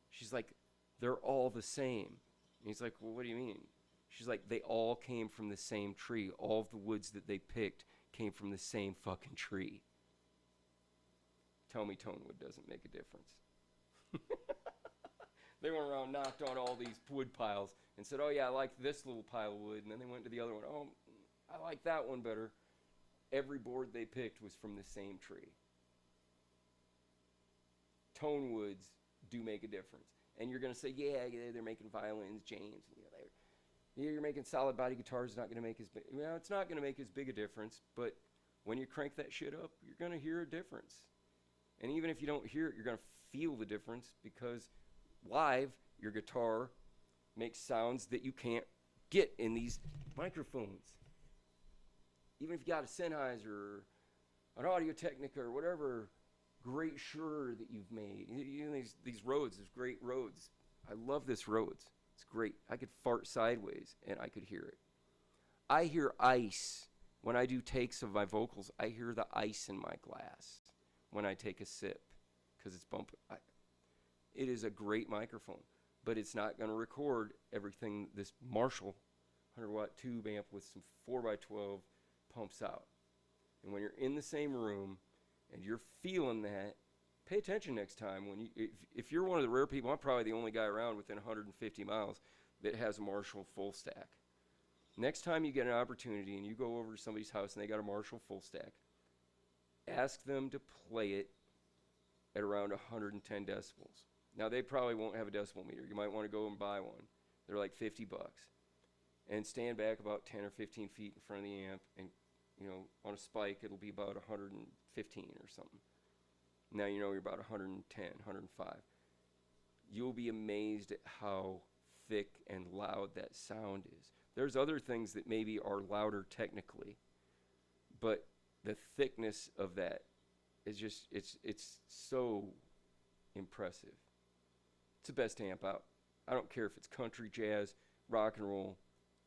She's like, "They're all the same." And he's like, "Well, what do you mean?" She's like, "They all came from the same tree. All of the woods that they picked came from the same fucking tree." Tell me tone wood doesn't make a difference. They went around, knocked on all these wood piles, and said, "Oh yeah, I like this little pile of wood." And then they went to the other one. "Oh, I like that one better." Every board they picked was from the same tree. Tone woods do make a difference. And you're going to say, yeah, they're making violins, James. You're making solid body guitars. It's not going to make as big. Well, it's not going to make as big a difference, but when you crank that shit up, you're going to hear a difference. And even if you don't hear it, you're going to feel the difference, because live, your guitar makes sounds that you can't get in these microphones. Even if you got a Sennheiser or an Audio-Technica or whatever great Shure that you've made. You know, these Rhodes, these great Rhodes. I love this Rhodes. It's great. I could fart sideways and I could hear it. I hear ice. When I do takes of my vocals, I hear the ice in my glass when I take a sip, because it's bumping. It is a great microphone, but it's not going to record everything this Marshall 100-watt tube amp with some 4x12 pumps out. And when you're in the same room and you're feeling that, pay attention next time. When if you're one of the rare people, I'm probably the only guy around within 150 miles that has a Marshall full stack. Next time you get an opportunity and you go over to somebody's house and they got a Marshall full stack, ask them to play it at around 110 decibels. Now, they probably won't have a decibel meter. You might want to go and buy one. They're like $50. And stand back about 10 or 15 feet in front of the amp, and on a spike, it'll be about 115 or something. Now you know you're about 110, 105. You'll be amazed at how thick and loud that sound is. There's other things that maybe are louder technically, but the thickness of that is just, it's so impressive. It's the best amp out. I don't care if it's country, jazz, rock and roll.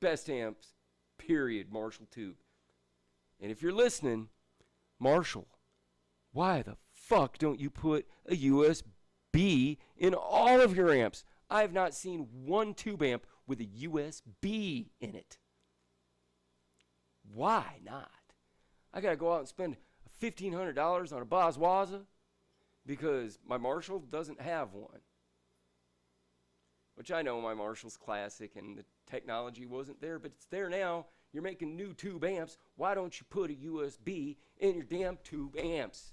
Best amps, period, Marshall tube. And if you're listening, Marshall, why the fuck don't you put a USB in all of your amps? I have not seen one tube amp with a USB in it. Why not? I got to go out and spend $1,500 on a Boswaza because my Marshall doesn't have one. Which I know my Marshall's classic and the technology wasn't there, but it's there now. You're making new tube amps. Why don't you put a USB in your damn tube amps?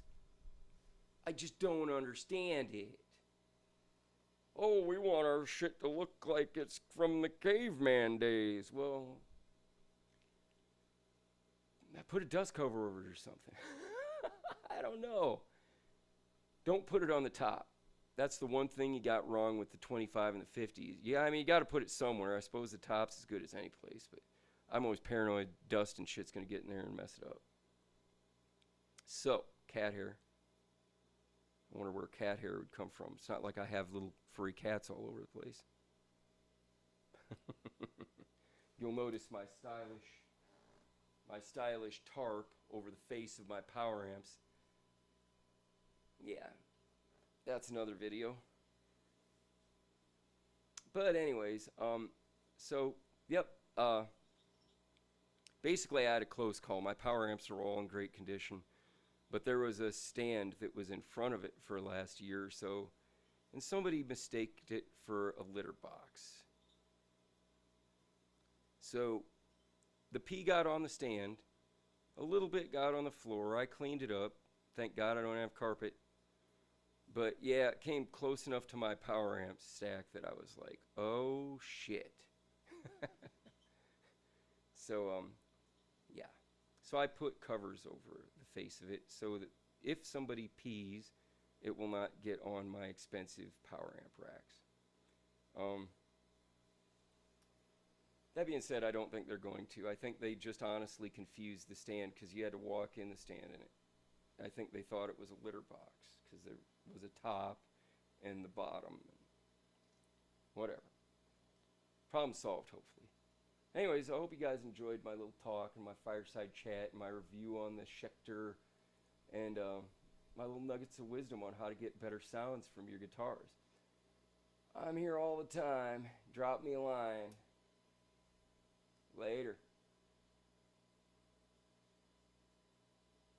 I just don't understand it. Oh, we want our shit to look like it's from the caveman days. Well, put a dust cover over it or something. I don't know. Don't put it on the top. That's the one thing you got wrong with the 25 and the 50s. Yeah, I mean, you got to put it somewhere. I suppose the top's as good as any place, but I'm always paranoid dust and shit's going to get in there and mess it up. So, cat hair. I wonder where cat hair would come from. It's not like I have little furry cats all over the place. You'll notice my stylish tarp over the face of my power amps. Yeah, that's another video. But anyways, basically I had a close call. My power amps are all in great condition, but there was a stand that was in front of it for last year or so, and somebody mistaked it for a litter box. So the pee got on the stand, a little bit got on the floor. I cleaned it up. Thank God I don't have carpet. But yeah, it came close enough to my power amp stack that I was like, oh shit. So, yeah. So I put covers over the face of it so that if somebody pees, it will not get on my expensive power amp racks. That being said, I don't think they're going to. I think they just honestly confused the stand because you had to walk in the stand in it. I think they thought it was a litter box because there was a top and the bottom. Whatever. Problem solved, hopefully. Anyways, I hope you guys enjoyed my little talk and my fireside chat and my review on the Scheter and my little nuggets of wisdom on how to get better sounds from your guitars. I'm here all the time. Drop me a line.